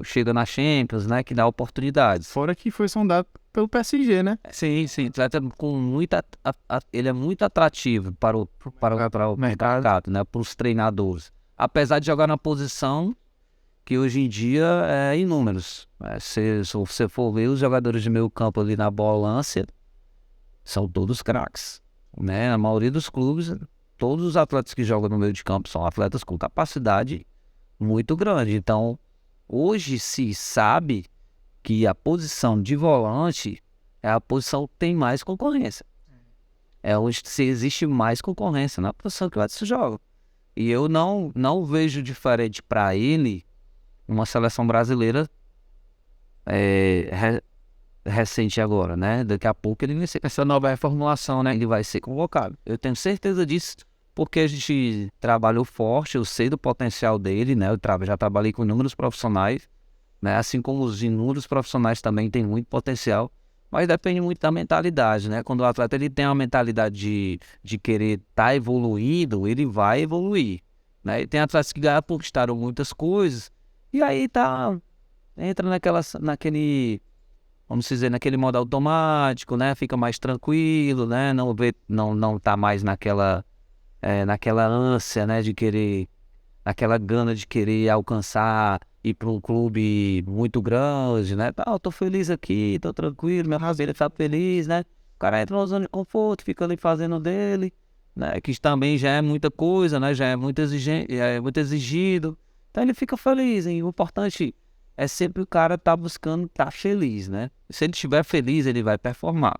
chega na Champions, né? Que dá oportunidades. Fora que foi sondado pelo PSG, né? Sim, sim. Atleta com muita, ele é muito atrativo para o mercado, né? Para os treinadores. Apesar de jogar na posição que hoje em dia é inúmeros. Se você for ver os jogadores de meio campo ali na volância, são todos craques, né? A maioria dos clubes, todos os atletas que jogam no meio de campo são atletas com capacidade muito grande. Então, hoje se sabe que a posição de volante é a posição que tem mais concorrência. É onde se existe mais concorrência na posição que o Edson joga. E eu não vejo diferente para ele uma seleção brasileira recente agora, né? Daqui a pouco ele vai ser essa nova reformulação, né? Ele vai ser convocado. Eu tenho certeza disso, porque a gente trabalhou forte, eu sei do potencial dele, né? Já trabalhei com inúmeros profissionais, né? Assim como os inúmeros profissionais também têm muito potencial, mas depende muito da mentalidade, né? Quando o atleta ele tem uma mentalidade de querer estar evoluindo, ele vai evoluir, né? E tem atletas que já conquistaram muitas coisas, e aí entra naquele, vamos dizer, naquele modo automático, né? Fica mais tranquilo, né? Não tá mais naquela ânsia, né? De querer, naquela gana de querer alcançar, ir para um clube muito grande, né? Eu tô feliz aqui, tô tranquilo, minha família tá feliz, né? O cara entra na zona de conforto, fica ali fazendo dele, né? Que também já é muita coisa, né? Já é muito exigente, é muito exigido. Então ele fica feliz, hein? O importante é sempre o cara tá buscando estar feliz, né? Se ele estiver feliz, ele vai performar,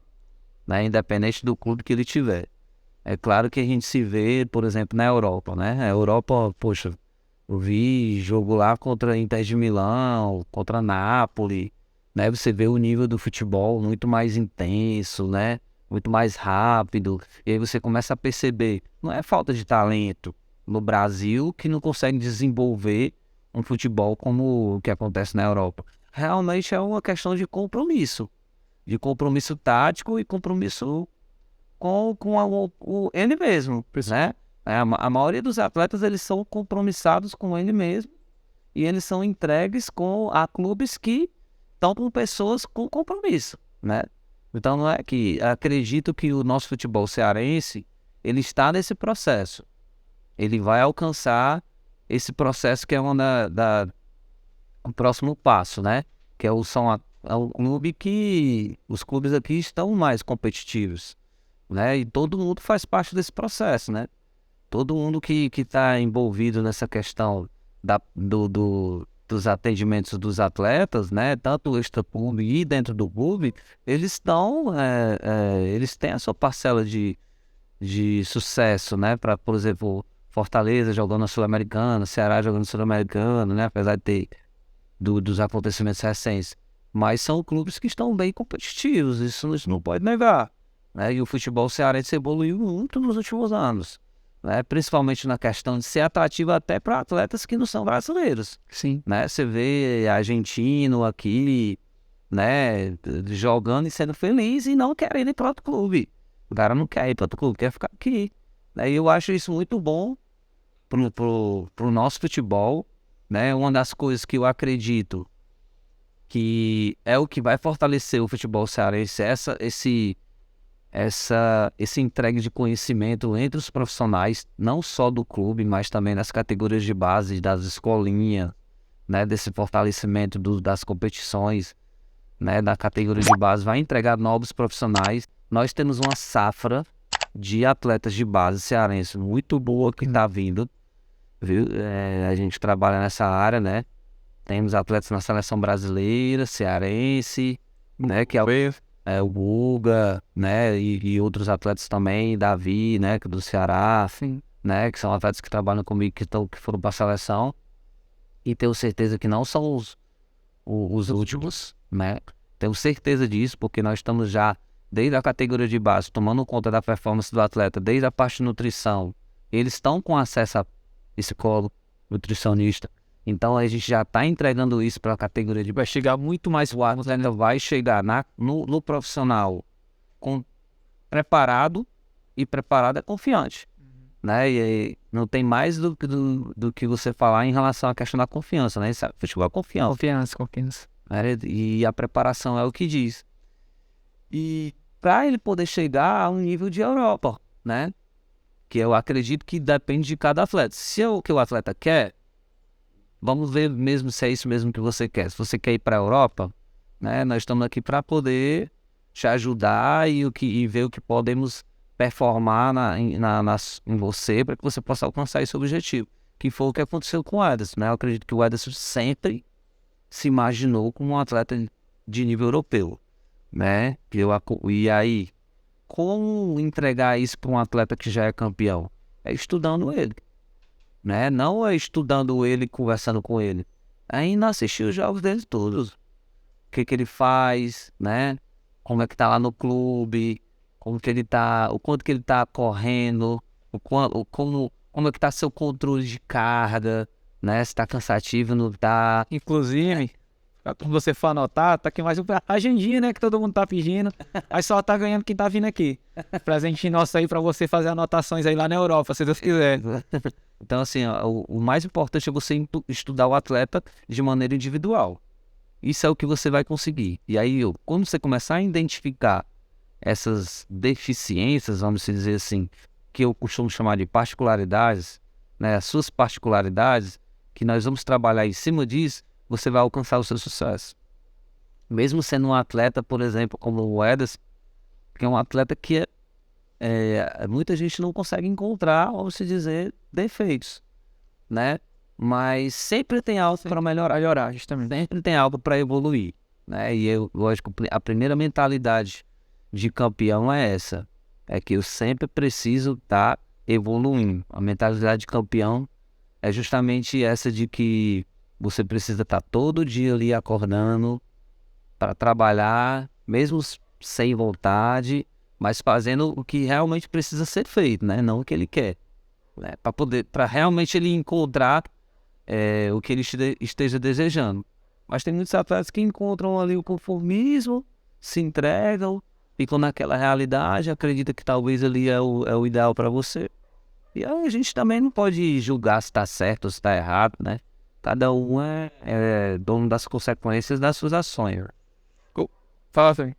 né? Independente do clube que ele tiver. É claro que a gente se vê, por exemplo, na Europa, né? A Europa, poxa, eu vi jogo lá contra Inter de Milão, contra Napoli, né? Você vê o nível do futebol muito mais intenso, né? Muito mais rápido. E aí você começa a perceber, não é falta de talento no Brasil que não consegue desenvolver um futebol como o que acontece na Europa. Realmente é uma questão de compromisso tático e compromisso com ele mesmo, né? A maioria dos atletas, eles são compromissados com ele mesmo e eles são entregues a clubes que estão com pessoas com compromisso, né? Então não é que acredito que o nosso futebol cearense ele está nesse processo, ele vai alcançar esse processo que é o próximo passo, né? Que é um clube que os clubes aqui estão mais competitivos, né? E todo mundo faz parte desse processo, né? Todo mundo que está envolvido nessa questão dos atendimentos dos atletas, né? Tanto extra-clube e dentro do clube, eles eles têm a sua parcela de sucesso, né? Para, por exemplo, Fortaleza jogando na Sul-Americana, Ceará jogando na Sul-Americana, né? Apesar de ter dos acontecimentos recentes. Mas são clubes que estão bem competitivos, isso a gente não pode negar, né? E o futebol cearense evoluiu muito nos últimos anos, né? Principalmente na questão de ser atrativo até para atletas que não são brasileiros. Sim. Né? Você vê argentino aqui, né, jogando e sendo feliz e não querendo ir para outro clube. O cara não quer ir para outro clube, quer ficar aqui. Né? E eu acho isso muito bom pro nosso futebol, né? Uma das coisas que eu acredito que é o que vai fortalecer o futebol cearense, esse entregue de conhecimento entre os profissionais, não só do clube, mas também das categorias de base, das escolinhas, né, desse fortalecimento das competições, né, da categoria de base, vai entregar novos profissionais. Nós temos uma safra de atletas de base cearense muito boa que está vindo, viu? A gente trabalha nessa área, né? Temos atletas na seleção brasileira, cearense, né, que é o Guga, né, e outros atletas também, Davi, né, do Ceará, Sim. né, que são atletas que trabalham comigo, que foram para a seleção, e tenho certeza que não são os últimos, né, tenho certeza disso, porque nós estamos já, desde a categoria de base, tomando conta da performance do atleta, desde a parte de nutrição, eles estão com acesso a psicólogo, nutricionista. Então a gente já está entregando isso para a categoria de... Vai chegar muito mais rápido, ainda vai chegar no profissional preparado, e preparado é confiante. Né? E não tem mais do que você falar em relação à questão da confiança, né? Sabe? Futebol é confiança. Confiança. Né? E a preparação é o que diz. E para ele poder chegar a um nível de Europa, né? Que eu acredito que depende de cada atleta. Se é o que o atleta quer, vamos ver mesmo se é isso mesmo que você quer. Se você quer ir para a Europa, né, nós estamos aqui para poder te ajudar e ver o que podemos performar em você para que você possa alcançar esse objetivo. Que foi o que aconteceu com o Ederson. Né? Eu acredito que o Ederson sempre se imaginou como um atleta de nível europeu. Né? E aí, como entregar isso para um atleta que já é campeão? É estudando ele. Né? Não é estudando ele, conversando com ele. Ainda assistir os jogos dele todos. O que ele faz, né? Como é que tá lá no clube, como que ele tá, o quanto que ele tá correndo, como é que tá seu controle de carga, né? Se tá cansativo, não tá. Inclusive, quando você for anotar, tá aqui mais uma agendinha, né? Que todo mundo tá pedindo. Aí só tá ganhando quem tá vindo aqui. Presente nosso aí pra você fazer anotações aí lá na Europa, se Deus quiser. Então, assim, ó, o mais importante é você estudar o atleta de maneira individual. Isso é o que você vai conseguir. E aí, quando você começar a identificar essas deficiências, vamos dizer assim, que eu costumo chamar de particularidades, né, as suas particularidades, que nós vamos trabalhar em cima disso, você vai alcançar o seu sucesso. Mesmo sendo um atleta, por exemplo, como o Ederson, que é um atleta que muita gente não consegue encontrar, vamos dizer, defeitos, né? Mas sempre tem algo para melhorar, justamente. Sempre tem algo para evoluir, né? E lógico, a primeira mentalidade de campeão é essa, é que eu sempre preciso estar evoluindo. A mentalidade de campeão é justamente essa de que você precisa estar todo dia ali acordando para trabalhar, mesmo sem vontade, mas fazendo o que realmente precisa ser feito, né? Não o que ele quer, né? Para realmente ele encontrar o que ele esteja desejando. Mas tem muitos atletas que encontram ali o conformismo, se entregam, ficam naquela realidade, acreditam que talvez ali é o ideal para você. E aí a gente também não pode julgar se está certo ou se está errado, né? Cada um é dono das consequências das suas ações. Fala, Fê.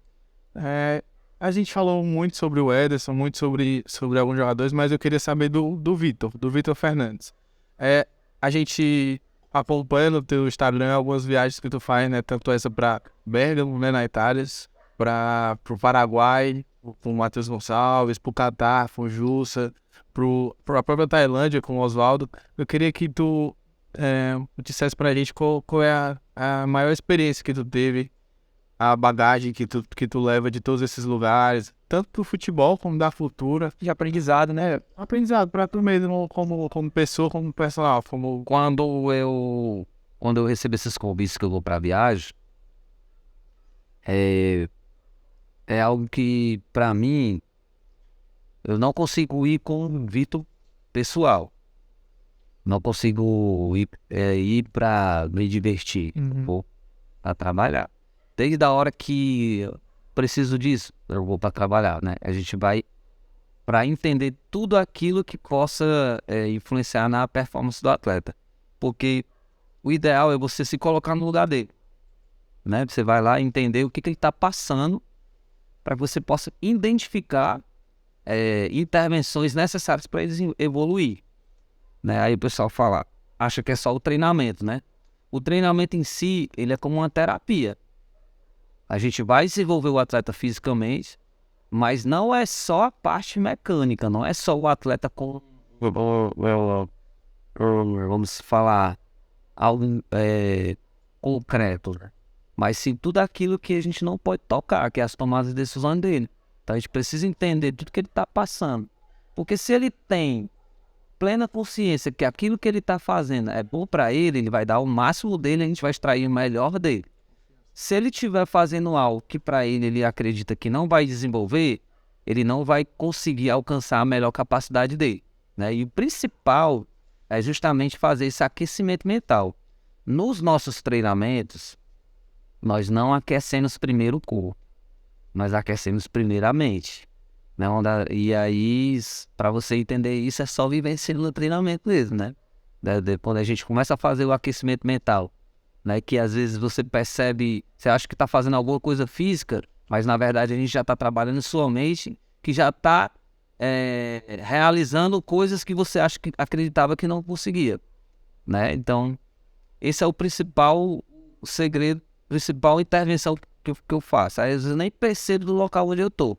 A gente falou muito sobre o Ederson, muito sobre alguns jogadores, mas eu queria saber do Vitor Fernandes. A gente acompanha no teu Instagram algumas viagens que tu faz, né? Tanto essa para Bergamo, né, na Itália, para o Paraguai, com o Matheus Gonçalves, para o Catar, com o Jussa, para a própria Tailândia, com o Oswaldo. Eu queria que tu dissesse para a gente qual é a maior experiência que tu teve, a bagagem que tu leva de todos esses lugares, tanto do futebol como da cultura. De aprendizado, né? Aprendizado para tu mesmo, como pessoa, como personal, como... Quando eu recebo esses convites que eu vou pra viagem, é algo que, pra mim, eu não consigo ir com o Vitor pessoal. Não consigo ir pra me divertir, vou pra trabalhar. Desde a hora que eu preciso disso, eu vou pra trabalhar, né? A gente vai para entender tudo aquilo que possa influenciar na performance do atleta. Porque o ideal é você se colocar no lugar dele, né? Você vai lá entender o que ele está passando para que você possa identificar intervenções necessárias para ele evoluir, né? Aí o pessoal acha que é só o treinamento, né? O treinamento em si, ele é como uma terapia. A gente vai desenvolver o atleta fisicamente, mas não é só a parte mecânica, não é só o atleta com, vamos falar, algo concreto, né? Mas sim tudo aquilo que a gente não pode tocar, que é as tomadas de decisão dele. Então a gente precisa entender tudo que ele está passando. Porque se ele tem plena consciência que aquilo que ele está fazendo é bom para ele, ele vai dar o máximo dele, a gente vai extrair o melhor dele. Se ele estiver fazendo algo que para ele acredita que não vai desenvolver, ele não vai conseguir alcançar a melhor capacidade dele, né? E o principal é justamente fazer esse aquecimento mental. Nos nossos treinamentos, nós não aquecemos primeiro o corpo, nós aquecemos primeiro a mente, né? E aí, para você entender isso, é só vivenciando no treinamento mesmo, né? Quando a gente começa a fazer o aquecimento mental, né, que às vezes você percebe, você acha que está fazendo alguma coisa física, mas na verdade a gente já está trabalhando sua mente, que já está realizando coisas que você acreditava que não conseguia, né? Então, esse é o principal segredo, principal intervenção que eu faço. Às vezes eu nem percebo do local onde eu estou,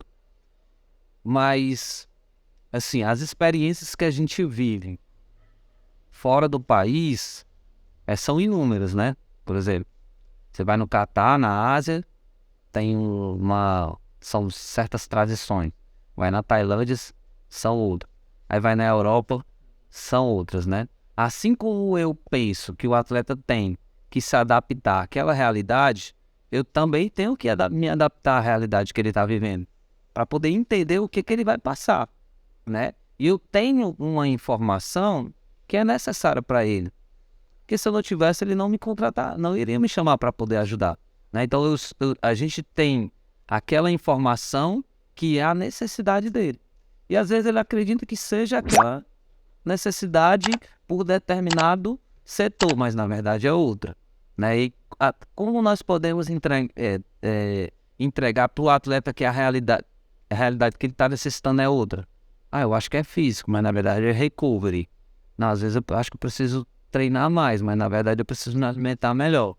mas, assim, as experiências que a gente vive fora do país são inúmeras, né? Por exemplo, você vai no Catar, na Ásia, são certas tradições. Vai na Tailândia, são outras. Aí vai na Europa, são outras, né? Assim como eu penso que o atleta tem que se adaptar àquela realidade, eu também tenho que me adaptar à realidade que ele está vivendo, para poder entender o que ele vai passar, né? E eu tenho uma informação que é necessária para ele. Porque se eu não tivesse, ele não me contratar, não iria me chamar para poder ajudar, né? Então a gente tem aquela informação que é a necessidade dele. E às vezes ele acredita que seja aquela necessidade por determinado setor, mas na verdade é outra, né? E como nós podemos entregar para o atleta que a realidade que ele está necessitando é outra? Eu acho que é físico, mas na verdade é recovery. Não, às vezes eu acho que eu preciso treinar mais, mas na verdade eu preciso me alimentar melhor.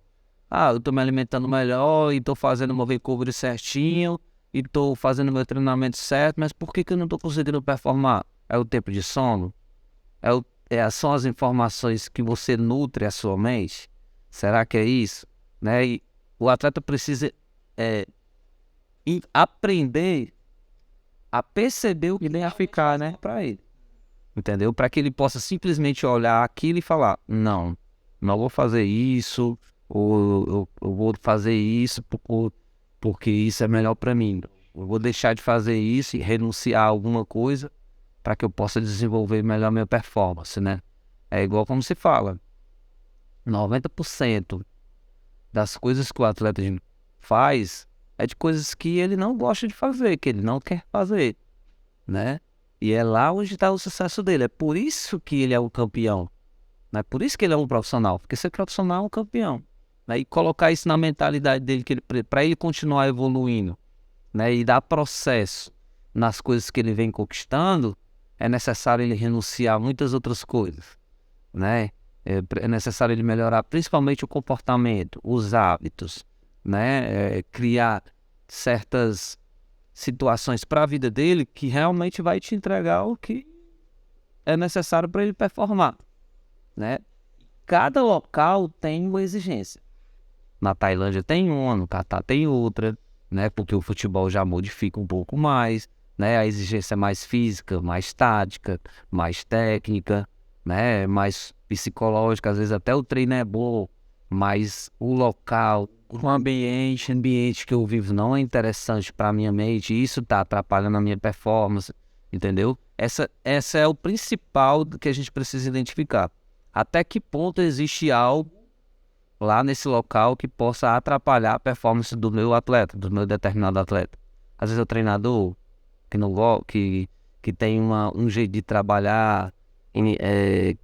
Eu tô me alimentando melhor e tô fazendo meu recovery certinho e tô fazendo meu treinamento certo, mas por que eu não tô conseguindo performar? É o tempo de sono? São as informações que você nutre a sua mente? Será que é isso? Né? E o atleta precisa aprender a perceber o que E nem a ficar, né? para ele. Entendeu? Para que ele possa simplesmente olhar aquilo e falar, não vou fazer isso, ou eu vou fazer isso porque isso é melhor para mim. Eu vou deixar de fazer isso e renunciar a alguma coisa para que eu possa desenvolver melhor minha performance, né? É igual como se fala, 90% das coisas que o atleta faz é de coisas que ele não gosta de fazer, que ele não quer fazer, né? E é lá onde está o sucesso dele. É por isso que ele é um campeão. Né? Por isso que ele é um profissional. Porque ser profissional é um campeão. Né? E colocar isso na mentalidade dele, para ele continuar evoluindo. né, e dar processo nas coisas que ele vem conquistando, é necessário ele renunciar a muitas outras coisas, né? É necessário ele melhorar principalmente o comportamento, os hábitos, né? Criar certas situações para a vida dele que realmente vai te entregar o que é necessário para ele performar, né? Cada local tem uma exigência. Na Tailândia tem uma, no Catar tem outra, né? Porque o futebol já modifica um pouco mais, né? A exigência é mais física, mais tática, mais técnica, né? Mais psicológica, às vezes até o treino é bom, mas o local, o ambiente que eu vivo não é interessante para minha mente, e isso tá atrapalhando a minha performance, entendeu? Essa é o principal que a gente precisa identificar. Até que ponto existe algo lá nesse local que possa atrapalhar a performance do meu atleta, do meu determinado atleta. Às vezes o treinador que não que tem um jeito de trabalhar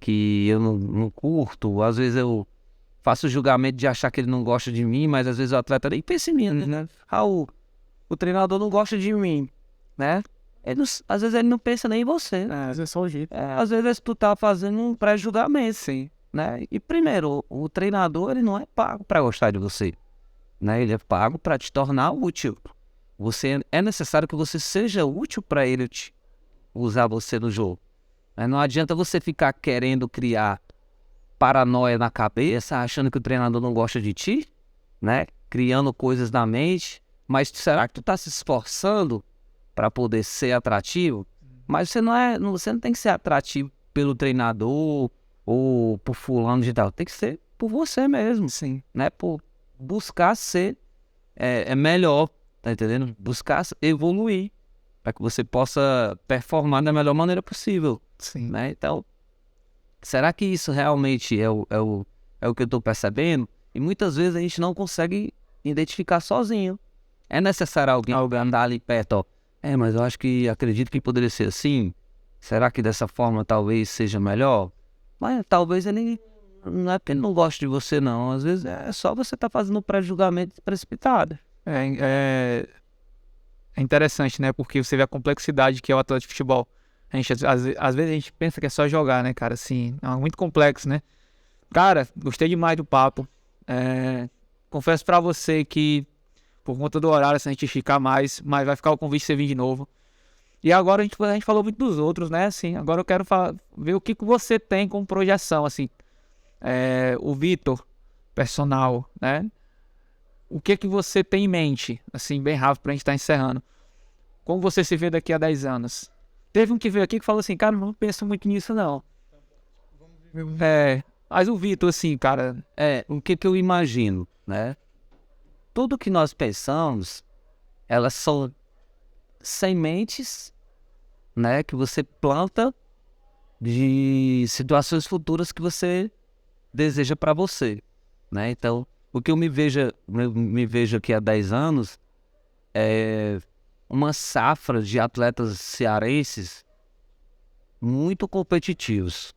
que eu não curto, às vezes eu faço o julgamento de achar que ele não gosta de mim, mas às vezes o atleta nem pensa em mim, né? O treinador não gosta de mim, né? Às vezes ele não pensa nem em você. Às vezes é só o jeito. Às vezes tu tá fazendo um pré-julgamento, sim, né? E primeiro, o treinador ele não é pago para gostar de você, né? Ele é pago para te tornar útil. É necessário que você seja útil para ele usar você no jogo. Não adianta você ficar querendo criar paranoia na cabeça, achando que o treinador não gosta de ti, né? Criando coisas na mente. Mas será que tu tá se esforçando para poder ser atrativo? Mas você não tem que ser atrativo pelo treinador ou por fulano de tal. Tem que ser por você mesmo, Sim. né? Por buscar ser melhor, tá entendendo? Buscar evoluir para que você possa performar da melhor maneira possível, Sim. né? Então, será que isso realmente é o que eu estou percebendo? E muitas vezes a gente não consegue identificar sozinho. É necessário alguém andar ali perto, ó. Mas eu acredito que poderia ser assim. Será que dessa forma talvez seja melhor? Mas talvez ele não é porque ele não gosta de você, não. Às vezes é só você estar fazendo um pré-julgamento precipitado. É interessante, né? Porque você vê a complexidade que é o atleta de futebol. Às vezes a gente pensa que é só jogar, né, cara? Assim, é muito complexo, né? Cara, gostei demais do papo. Confesso pra você que por conta do horário, se a gente ficar mais, mas vai ficar o convite de você vir de novo. E agora a gente falou muito dos outros, né? Assim, agora eu quero ver o que você tem como projeção, assim. O Vitor, personal, né? O que você tem em mente, assim, bem rápido pra gente estar encerrando. Como você se vê daqui a 10 anos? Teve um que veio aqui que falou assim, cara, não penso muito nisso, não. Mas o Vitor, assim, cara... O que eu imagino, né? Tudo que nós pensamos, elas são sementes, né, que você planta de situações futuras que você deseja para você, né? Então, o que eu me vejo aqui há 10 anos é uma safra de atletas cearenses muito competitivos,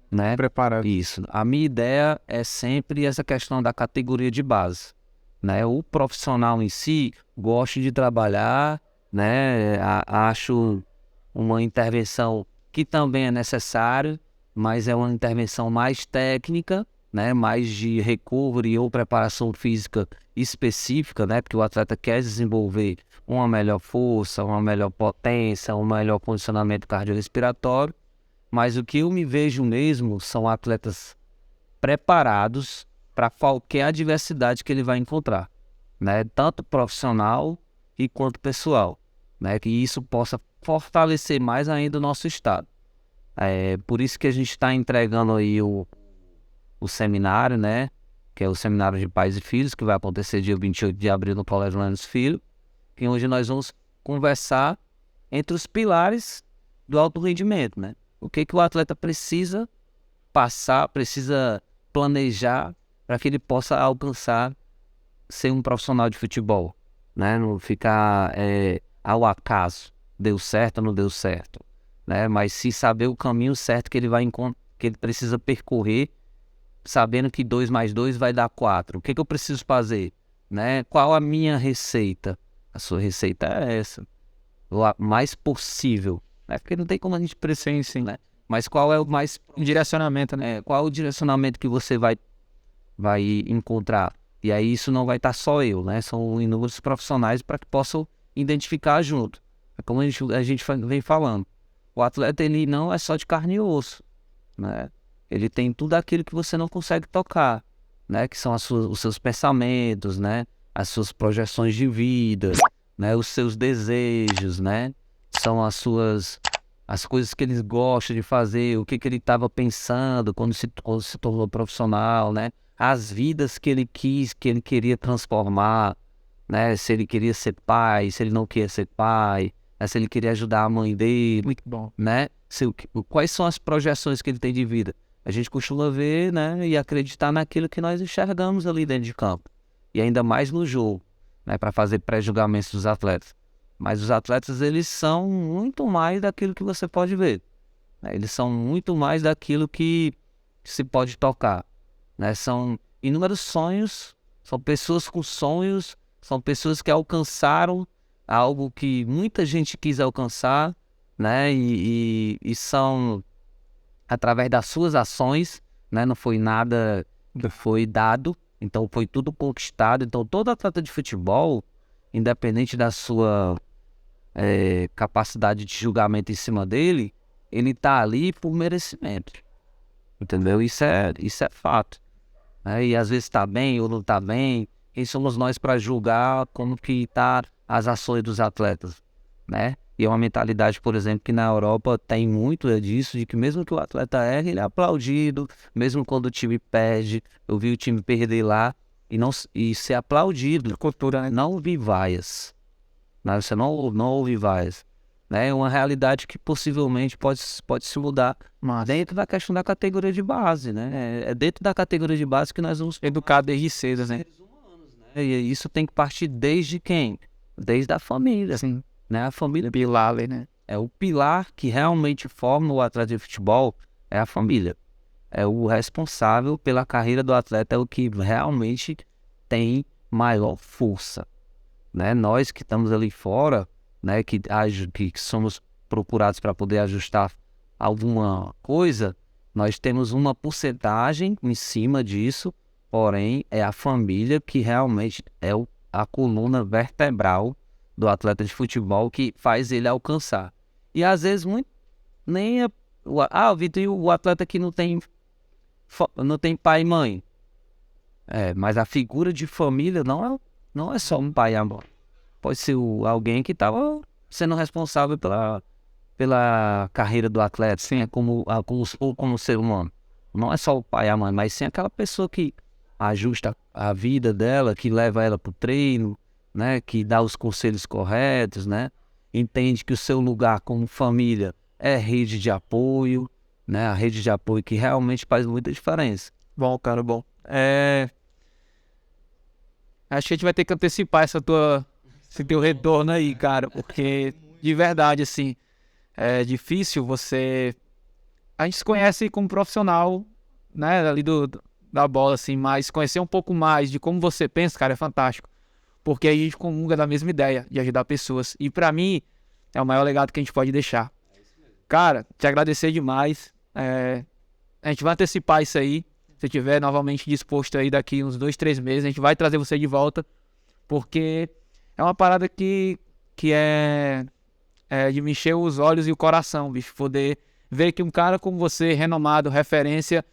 né? Preparado. Isso. A minha ideia é sempre essa questão da categoria de base, né? O profissional em si gosta de trabalhar, né? Acho uma intervenção que também é necessária, mas é uma intervenção mais técnica, né? Mais de recovery ou preparação física específica, né? Porque o atleta quer desenvolver uma melhor força, uma melhor potência, um melhor condicionamento cardiorrespiratório. Mas o que eu me vejo mesmo são atletas preparados para qualquer adversidade que ele vai encontrar, né? Tanto profissional e quanto pessoal, né? Que isso possa fortalecer mais ainda o nosso estado. Por isso que a gente está entregando aí o seminário, né? Que é o Seminário de Pais e Filhos, que vai acontecer dia 28 de abril no Colégio Leandro Filho, que hoje nós vamos conversar entre os pilares do alto rendimento, né? O que o atleta precisa passar, precisa planejar para que ele possa alcançar ser um profissional de futebol, né? Não ficar ao acaso, deu certo ou não deu certo, né? Mas se saber o caminho certo que ele que ele precisa percorrer, sabendo que 2 mais 2 vai dar 4. O que eu preciso fazer, né? Qual a minha receita, A sua receita é essa. O mais possível, né? Porque não tem como a gente precisar, sim, né? Mas qual é o mais... Um direcionamento, né? qual é o direcionamento que você vai encontrar? E aí isso não vai estar só eu, né? São inúmeros profissionais para que possam identificar junto. É como a gente vem falando. O atleta, ele não é só de carne e osso, né? Ele tem tudo aquilo que você não consegue tocar, né? Que são os seus pensamentos, né? As suas projeções de vida, né? Os seus desejos, né? São as coisas que ele gosta de fazer, o que ele estava pensando quando se tornou profissional, né? As vidas que ele queria transformar, né? Se ele queria ser pai, se ele não queria ser pai, né? Se ele queria ajudar a mãe dele, Muito bom. né? Quais são as projeções que ele tem de vida? A gente costuma ver, né? E acreditar naquilo que nós enxergamos ali dentro de campo. E ainda mais no jogo, né? Para fazer pré-julgamentos dos atletas. Mas os atletas, eles são muito mais daquilo que você pode ver, né? Eles são muito mais daquilo que se pode tocar, né? São inúmeros sonhos, são pessoas com sonhos, são pessoas que alcançaram algo que muita gente quis alcançar, né? E são através das suas ações, né? Não foi nada que foi dado, então foi tudo conquistado. Então todo atleta de futebol, independente da sua capacidade de julgamento em cima dele, ele tá ali por merecimento, entendeu? Isso é fato, né? E às vezes tá bem ou não tá bem, quem somos nós para julgar como que tá as ações dos atletas, né? E é uma mentalidade, por exemplo, que na Europa tem muito disso, de que mesmo que o atleta erre, ele é aplaudido, mesmo quando o time perde. Eu vi o time perder lá e ser aplaudido. Cultura, né? Não vi vaias. Mas você não ouve vaias, né? É uma realidade que possivelmente pode se mudar dentro da questão da categoria de base, né? É dentro da categoria de base que nós vamos Educar desde cedo, né? E isso tem que partir desde quem? Desde a família, Sim. né? A família Pilar ali, né? é o pilar que realmente forma o atleta de futebol, é a família. É o responsável pela carreira do atleta, é o que realmente tem maior força, né? Nós que estamos ali fora, né? Que somos procurados para poder ajustar alguma coisa, nós temos uma porcentagem em cima disso, porém é a família que realmente é a coluna vertebral do atleta de futebol que faz ele alcançar. E às vezes nem Vitor, e o atleta que não tem pai e mãe. Mas a figura de família não é só um pai e a mãe. Pode ser alguém que estava sendo responsável pela carreira do atleta, sim, como ser humano. Não é só o pai e a mãe, mas sim aquela pessoa que ajusta a vida dela, que leva ela para o treino, né? Que dá os conselhos corretos, né? Entende que o seu lugar como família é rede de apoio, né? A rede de apoio que realmente faz muita diferença. Bom, cara, bom. Acho que a gente vai ter que antecipar esse teu retorno aí, cara, porque de verdade, assim, é difícil você... A gente se conhece como profissional, né, ali da bola, assim, mas conhecer um pouco mais de como você pensa, cara, é fantástico. Porque a gente comunga da mesma ideia de ajudar pessoas. E pra mim, é o maior legado que a gente pode deixar. Cara, te agradecer demais. A gente vai antecipar isso aí. Se tiver novamente disposto aí daqui uns 2, 3 meses, a gente vai trazer você de volta. Porque é uma parada que é de me encher os olhos e o coração, bicho. Poder ver que um cara como você, renomado, referência,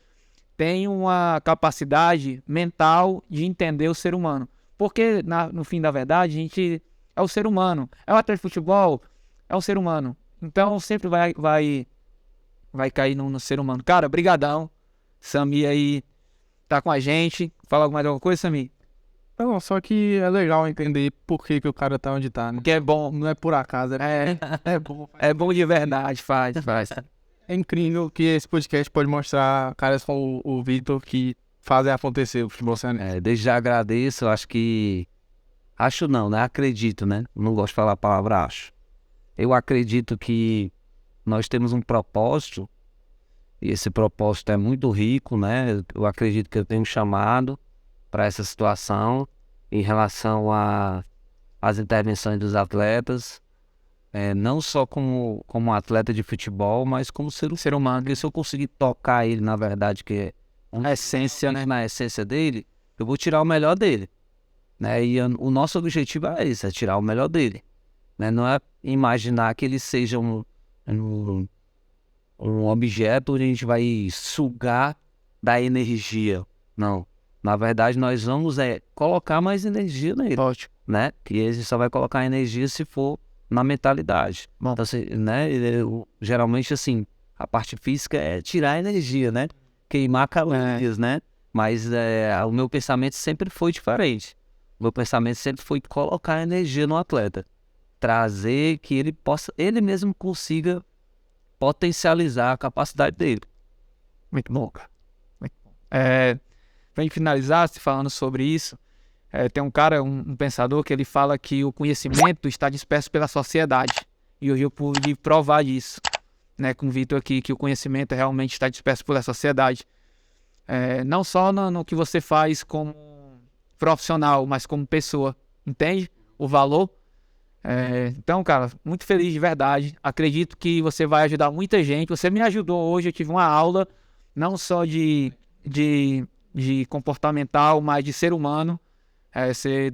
tem uma capacidade mental de entender o ser humano. Porque, no fim da verdade, a gente é o ser humano. É o atleta de futebol, é o ser humano. Então, sempre vai cair no ser humano. Cara, brigadão. Sami aí tá com a gente. Fala mais alguma coisa, Sami? Não, só que é legal entender por que o cara tá onde tá, né? Porque é bom. Não é por acaso, é bom. É bom de verdade, faz. É incrível que esse podcast pode mostrar caras como o Vitor que fazem acontecer o futebol cearense. Desde já agradeço, eu acho que... Acho não, né? Acredito, né? Não gosto de falar a palavra acho. Eu acredito que nós temos um propósito, e esse propósito é muito rico, né? Eu acredito que eu tenho um chamado para essa situação em relação a as intervenções dos atletas, não só como atleta de futebol, mas como ser humano. Porque se eu conseguir tocar ele, na verdade, que é A essência, né? na essência dele, eu vou tirar o melhor dele, né? E o nosso objetivo é esse, é tirar o melhor dele, né? Não é imaginar que ele seja um objeto onde a gente vai sugar da energia. Não. Na verdade, nós vamos colocar mais energia nele, Ótimo. né? Que a gente só vai colocar energia se for na mentalidade. Bom. Então, assim, né? Geralmente, assim, a parte física é tirar energia, né? Queimar calorias, né? Mas o meu pensamento sempre foi diferente. O meu pensamento sempre foi colocar energia no atleta. Trazer que ele mesmo consiga potencializar a capacidade dele. Muito bom, cara. Muito bom. Pra gente finalizar, se falando sobre isso, tem um cara, um pensador, que ele fala que o conhecimento está disperso pela sociedade. E hoje eu pude provar disso, né, com o Vitor aqui, que o conhecimento realmente está disperso pela sociedade. Não só no que você faz como profissional, mas como pessoa. Entende? O valor. Então, cara, muito feliz de verdade. Acredito que você vai ajudar muita gente. Você me ajudou hoje, eu tive uma aula, não só de comportamental, mas de ser humano. Você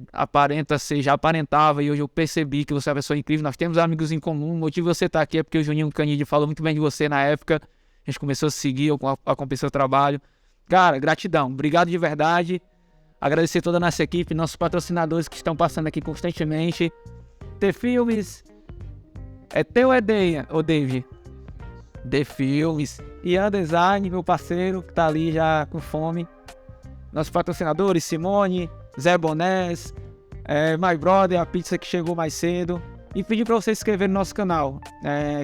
já aparentava, e hoje eu percebi que você é uma pessoa incrível. Nós temos amigos em comum. O motivo de você estar aqui é porque o Juninho Canide falou muito bem de você na época. A gente começou a seguir, acompanhar seu trabalho. Cara, gratidão. Obrigado de verdade. Agradecer toda a nossa equipe, nossos patrocinadores que estão passando aqui constantemente. The Filmes. É teu ou é Deia, ô David? The Filmes. Ian Design, meu parceiro, que tá ali já com fome. Nossos patrocinadores, Simone, Zé Bonés, My Brother, a pizza que chegou mais cedo. E pedir para você se inscrever no nosso canal.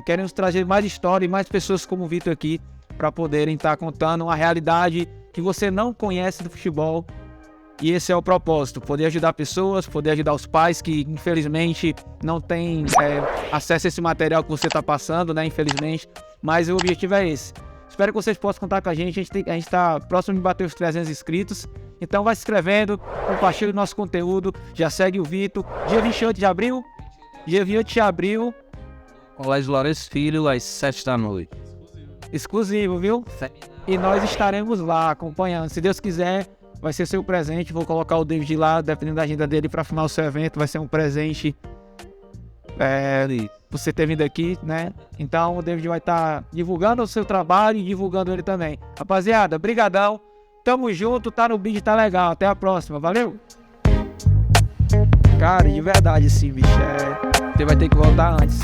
Queremos trazer mais história e mais pessoas como o Vitor aqui, para poderem estar contando uma realidade que você não conhece do futebol. E esse é o propósito, poder ajudar pessoas, poder ajudar os pais que infelizmente não têm acesso a esse material que você está passando, né, infelizmente. Mas o objetivo é esse. Espero que vocês possam contar com a gente. A gente está próximo de bater os 300 inscritos. Então vai se inscrevendo, compartilha o nosso conteúdo, já segue o Vitor. Dia 28 de abril. Dia 28 de abril. Colégio Lourenço Filho, às 7 da noite. Exclusivo, viu? E nós estaremos lá acompanhando. Se Deus quiser, vai ser seu presente. Vou colocar o David lá, dependendo da agenda dele, para filmar o seu evento. Vai ser um presente por você ter vindo aqui, né? Então o David vai estar divulgando o seu trabalho e divulgando ele também. Rapaziada, brigadão. Tamo junto, tá no vídeo, tá legal. Até a próxima, valeu? Cara, de verdade, assim, bicho, você vai ter que voltar antes.